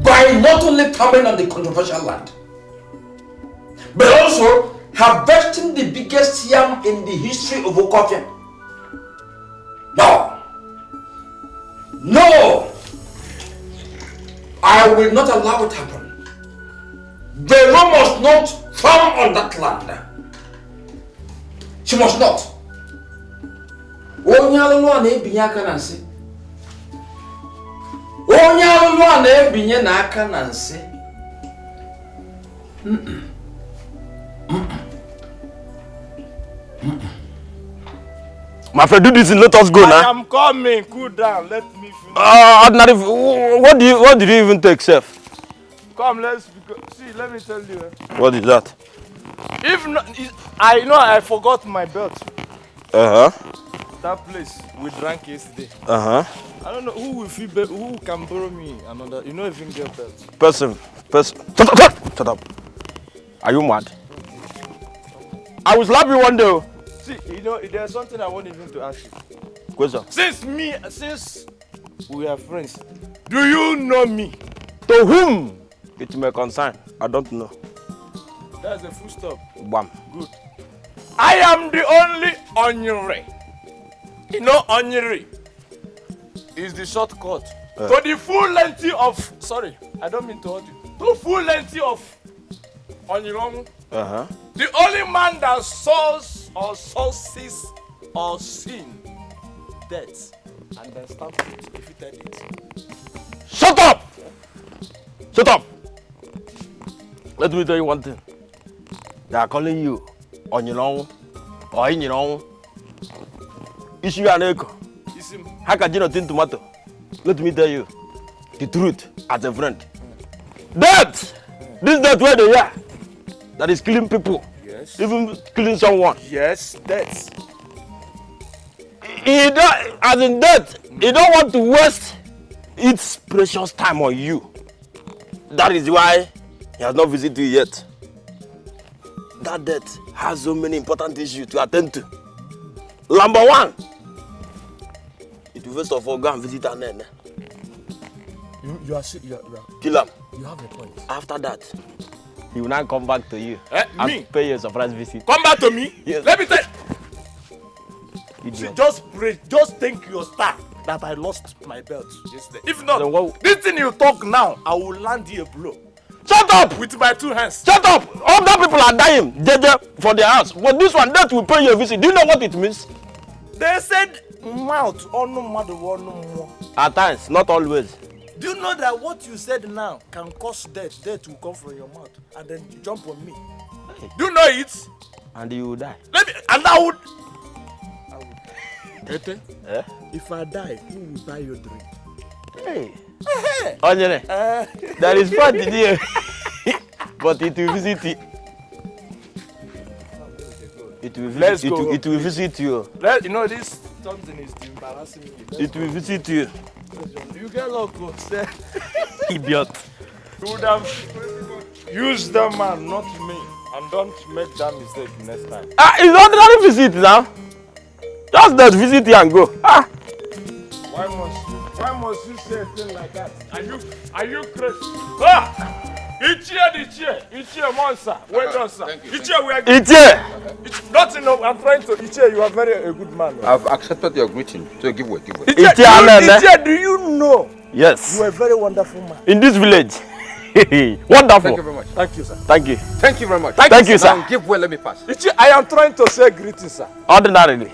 by not only coming on the controversial land, but also harvesting the biggest yam in the history of Okofia. No! I will not allow it to happen. Vero must not farm on that land. She must not. Onye alụlụ a na-ebinye aka na nsị. Onye alụlụ a na-ebinye n'aka na nsị. My friend, do this and let us go now. I am coming. Cool down. Let me finish. Ordinary. What did you even take, Chef? Come, let's go. See, let me tell you. What is that? If not, I know I forgot my belt. That place we drank yesterday. I don't know who who can borrow me another. You know, even get belt. Person. Shut up. Are you mad? I will slap you one day. See, you know, there's something I want even to ask you. Question. Since we are friends, do you know me? To whom it may concern, I don't know. That's a full stop. Bam. Good. I am the only Onyere. You know, Onyere is the shortcut to the full length of. Sorry, I don't mean to hurt you. To full length of Onyere. The only man that sows or sources or sin death and then stamp it if you tell it. Shut up! Shut up! Let me tell you one thing. They are calling you Onyinong or Inyinong. Issue an echo. How can you not think tomato? Let me tell you the truth as a friend. Death! This death where they are. That is killing people. Yes. Even killing someone. Yes, death. He don't, as in death, he don't want to waste its precious time on you. That is why he has not visited you yet. That death has so many important issues to attend to. Number one, it will first of all go and visit Anene. You are kill him. You have a point. After that, he will now come back to you and me? pay you a surprise visit. Come back to me? Yes. Let me tell you. See, just pray, just thank your star that I lost my belt yesterday. If not, this thing you talk now, I will land you a blow. Shut up! With my 2 hands. Shut up! Other people are dying for their house. But this one, that will pay you a visit. Do you know what it means? They said mouth or no matter what no more. At times, not always. Do you know that what you said now can cause death? Death will come from your mouth and then you jump on me. Hey. Do you know it? And you will die. And I would. Ete? If I die, who will buy your drink? Hey. Onyere, there is fun in here. But it will visit you. It will visit you. You know, this something is embarrassing me. It will visit you. You get loco, sir. Idiot. You would have used that man, not me. And don't make that mistake next time. It's ordinary visit now. Just that visit here and go. Why must you say a thing like that? Are you crazy? Ichie monster. Well done, sir. Ichie, we are good. Ichie! Nothing, I'm trying to. Ichie, you are very a good man. Man. I've accepted your greeting, so give way. Ichie, do you know? Yes. You are a very wonderful man. In this village. Wonderful. Thank you very much. Thank you, sir. Thank you. Thank you very much. Thank you, sir. Now give way, let me pass. I am trying to say greetings, sir. Ordinarily.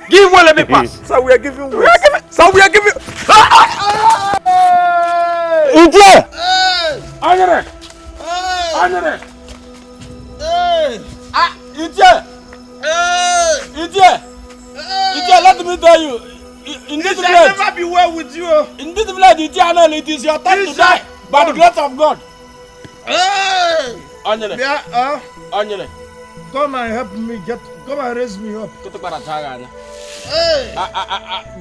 Give way, let me pass. Sir, we are giving way. Sir, we are giving. Ije! Anyere! Anyere! Ije! Let me tell you. In this village, I'll never be well with you. In this village, it is your time to die by the grace of God. Anyere. Come and help me come and raise me up. Do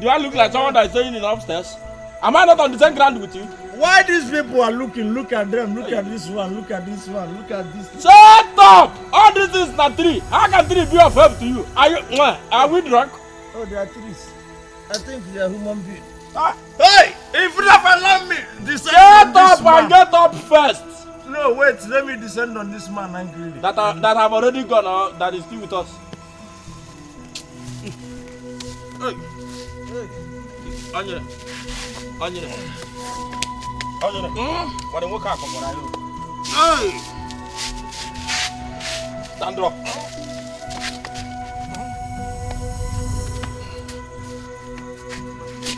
I look like someone that is staying in upstairs? Am I not on the same ground with you? Why these people are looking? Look at them. Look at this one. Look at this one. Look at this. Shut up! All this is not three. How can three be of help to you? Are we drunk? Oh, they are trees. I think they are human beings. Hey! If you never allow me descend Shut up and get up first. No, wait. Let me descend on this man angrily. That have already gone or that is still with us. Hey. Anyere. What woke up from what I stand up.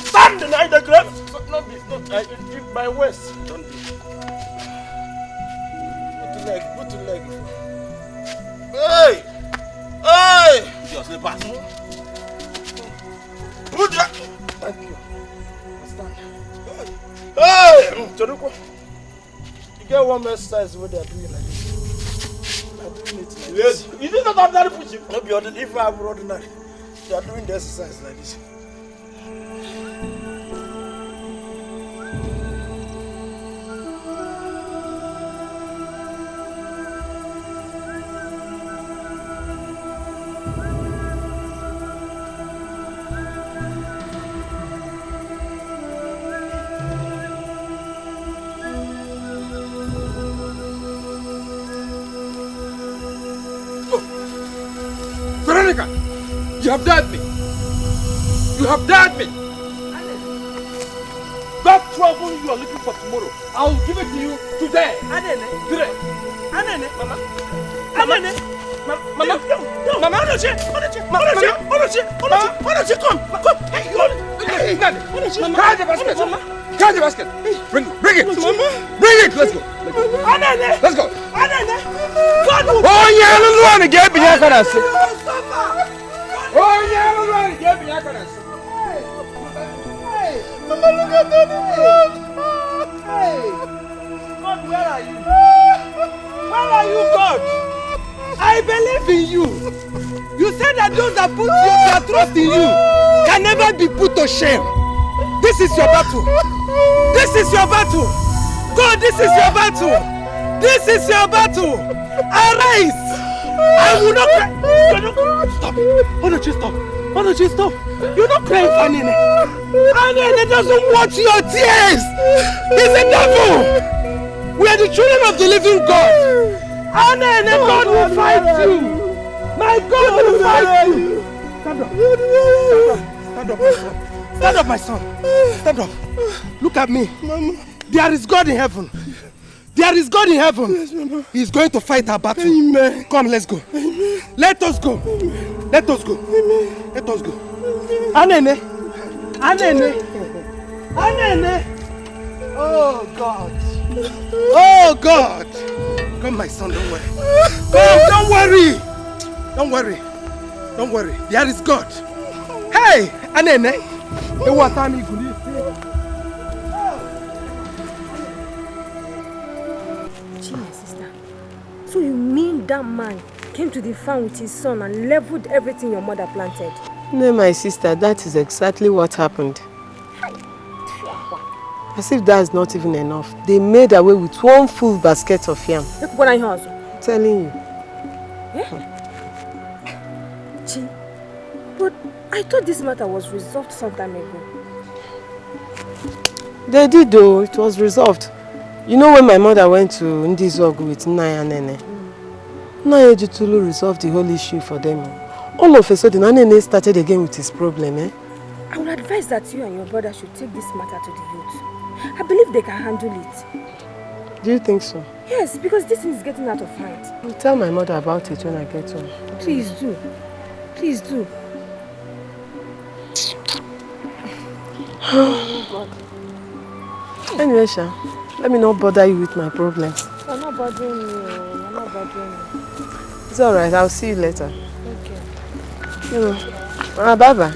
Stand deny the grave. Not my waist. Don't be. Put the leg. Hey! Put your slippers. Put your. Thank you. Stand. Hey! Choruko. You get one exercise where they are doing like this. They are doing it like this. Is it not ordinary pushing? No, be ordinary. If I were ordinary, they are doing the exercise like this. You have dared me. You have dared me. That trouble you are looking for tomorrow, I will give it to you today. Today. Mama. Carry the basket. Bring it. Bring it. Let's go. Let's go. Oh yeah, no one get behind us. Oh yeah, no one get behind us. Mama, look at that. Hey. God, where are you? Where are you, God? I believe in you. You said that those that put their trust in you can never be put to shame. This is your battle. This is your battle. God, this is your battle. This is your battle. Arise. I will not cry. Stop. Why don't you stop? Why don't you stop? You're not crying for Anene. Anene doesn't want your tears. He's a devil. We are the children of the living God. Anene, God will fight you. My God will fight you. Stand up. Stand up, my son. Stand up. Look at me. Mama. There is God in heaven. There is God in heaven. Yes, He is going to fight our battle. Amen. Come, let's go. Amen. Let us go. Amen. Let us go. Amen. Let us go. Anene. Anene. Anene. Oh God. Oh God. Come, my son, don't worry. Come, don't worry. Don't worry. Don't worry. There is God. Hey, Anene. What time you could So you mean that man came to the farm with his son and leveled everything your mother planted? No, my sister, that is exactly what happened. As if that is not even enough. They made away with one full basket of yam. I'm telling you. Chi, but I thought this matter was resolved some time ago. They did though, it was resolved. You know when my mother went to Ndizogu with Naya and Nene? Naya Jutulu resolved the whole issue for them. All of a sudden, Nene started again with his problem, eh? I would advise that you and your brother should take this matter to the youth. I believe they can handle it. Do you think so? Yes, because this thing is getting out of hand. I'll tell my mother about it when I get home. Please do. Please do. Anyway, Sha, let me not bother you with my problems. You're not bothering me. You're not bothering me. It's alright, I'll see you later. Okay. Bye-bye.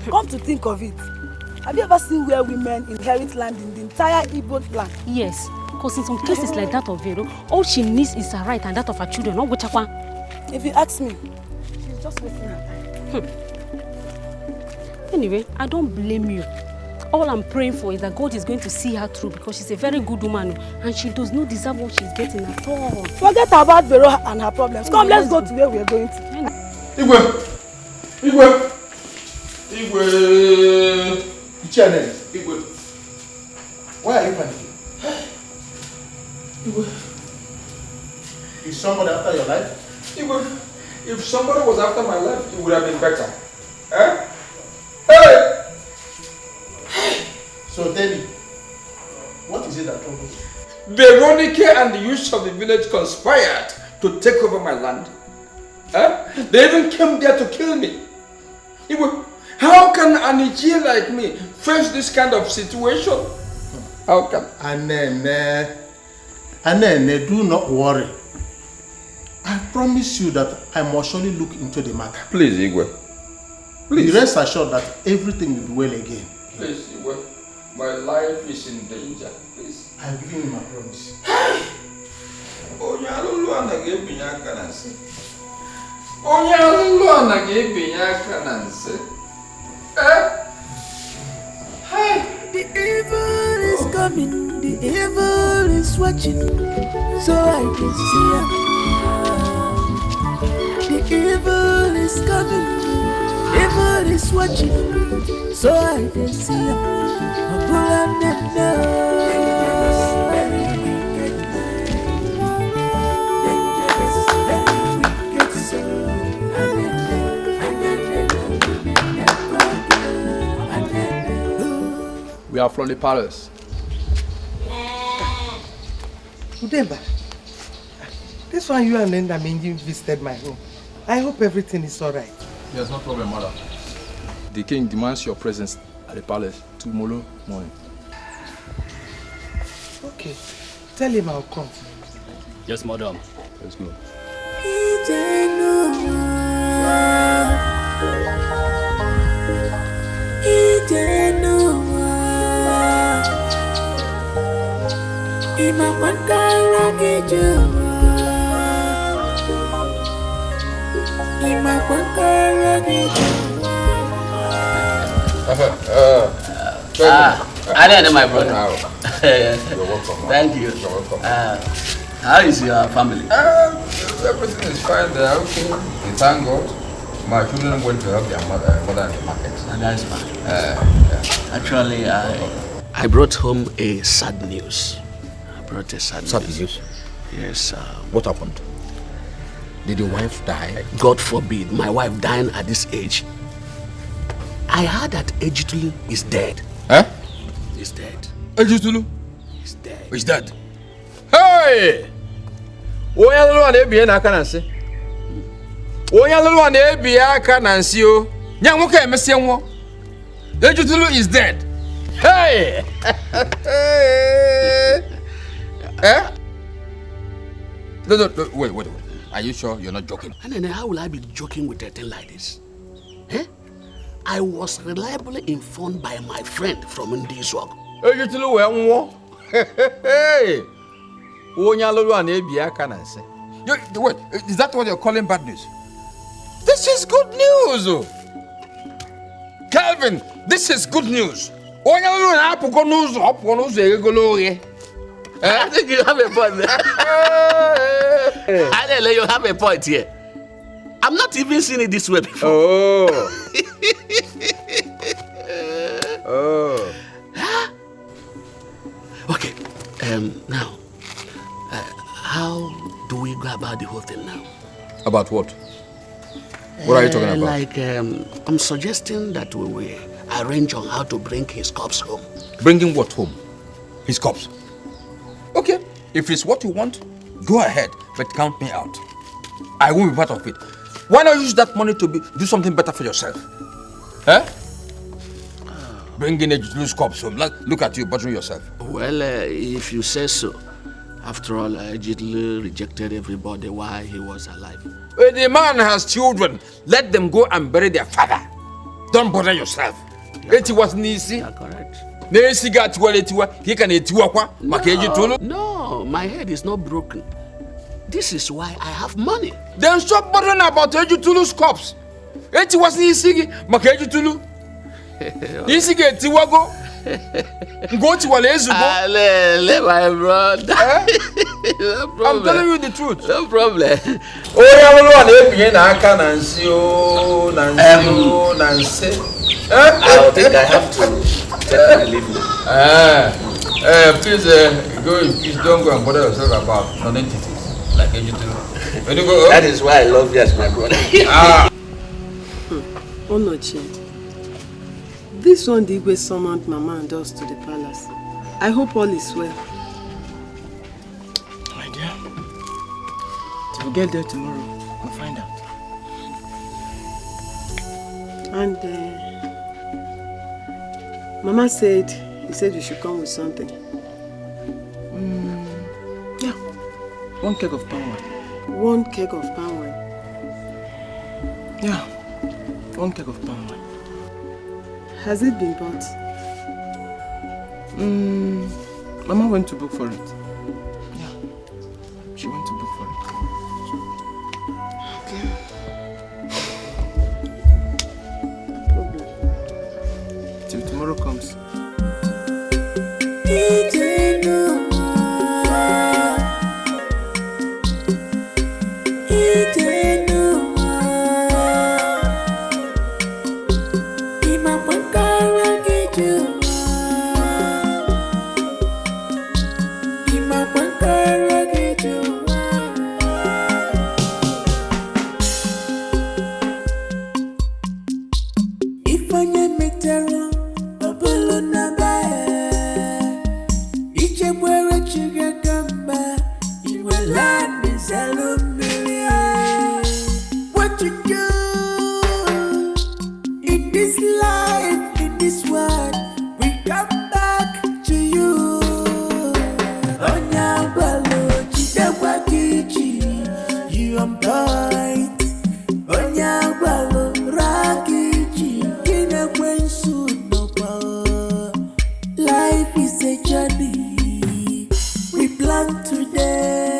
Come to think of it, have you ever seen where women inherit land in the entire Igbo land? Yes, because in some cases like that of Vero, all she needs is her right and that of her children, not Wichakwa. If you ask me, she's just wasting her time. Anyway, I don't blame you. All I'm praying for is that God is going to see her through because she's a very good woman and she does not deserve what she's getting at all. Forget about Vero and her problems. Come, let's go to where we're going to. Igwe! Channel. Igwe. Why are you panicking? Igwe. Is somebody after your life? Igwe, if somebody was after my life, it would have been better. Eh? Hey! So tell me, what is it that troubles you? Veronica and the youths of the village conspired to take over my land. Eh? They even came there to kill me. Igwe, how can an Ichie like me face this kind of situation? How can? Anene, do not worry. I promise you that I must surely look into the matter. Please, Igwe. Please. Be rest assured that everything will be well again. Please, Igwe. My life is in danger. Please. I'm giving you my promise. The evil is coming, the evil is watching, so I can see it. The evil is coming, evil is watching, so I can see it. We are from the palace. Udemba, this one you and Linda Mingi visited my home. I hope everything is alright. There's no problem, mother. The king demands your presence at the palace tomorrow morning. Okay, tell him I'll come. Yes, madam. Let's go. I don't know, my brother. You're welcome. Thank you. You're welcome. How is your family? Everything is fine. They are okay. We thank God. My children went to help their mother in the market. That's fine. Actually, I brought home a sad news. Sad news? Yes. What happened? Did your wife die? God forbid, my wife dying at this age. I heard that Ejitulu is dead. Huh? He's dead. Ejitulu? He's dead. He's dead. Hey! Oya lulu ane ebi na aka na nsi. Oya lulu ane ebi aka na nsi o. Nya nwoke emese nwo. Ejitulu is dead. Hey! Eh? No, wait. Are you sure you're not joking? And then how will I be joking with a thing like this? Eh? I was reliably informed by my friend from Ndiswag. Ejitulu we nwo. Hey! Onya lulu ane ebi aka na nsi. Wait, is that what you're calling bad news? This is good news. Calvin, this is good news. Onya lulu na apuko n'uzo egegolo. I think you have a point there. I don't know, you have a point here. I'm not even seeing it this way before. Oh. Okay. Now, how do we go about the whole thing now? About what? What are you talking about? Like, I'm suggesting that we arrange on how to bring his corpse home. Bringing what home? His corpse? Okay, if it's what you want, go ahead, but count me out. I won't be part of it. Why not use that money to do something better for yourself? Huh? Bringing Ejitulu's corpse home. Look at you, bothering yourself. Well, if you say so. After all, Ejitulu rejected everybody while he was alive. When the man has children, let them go and bury their father. Don't bother yourself. It wasn't easy. You are correct. No, my head is not broken. This is why I have money. Then stop bothering about Ejitulu's corpse. It wasn't easy. Ejitulu. Easy get Tiwago. Go to Walezu. My brother. No problem. I'm telling you the truth. No problem. Oh, I think I have to take my leave now. Please go in peace. Don't go and bother yourself about non-entities like Ejitulu. That is why I love you as my brother. Onochi, this one the Igbo summoned Mama and us to the palace. I hope all is well. My dear, we'll get there tomorrow. We'll find out. And Mama said, he said you should come with something. Yeah, 1 keg of palm wine. 1 keg of palm wine? Yeah, 1 keg of palm wine. Has it been bought? Mama went to book for it. Yeah, she went to book for it. Okay. Till tomorrow comes. Life is a journey we plan today.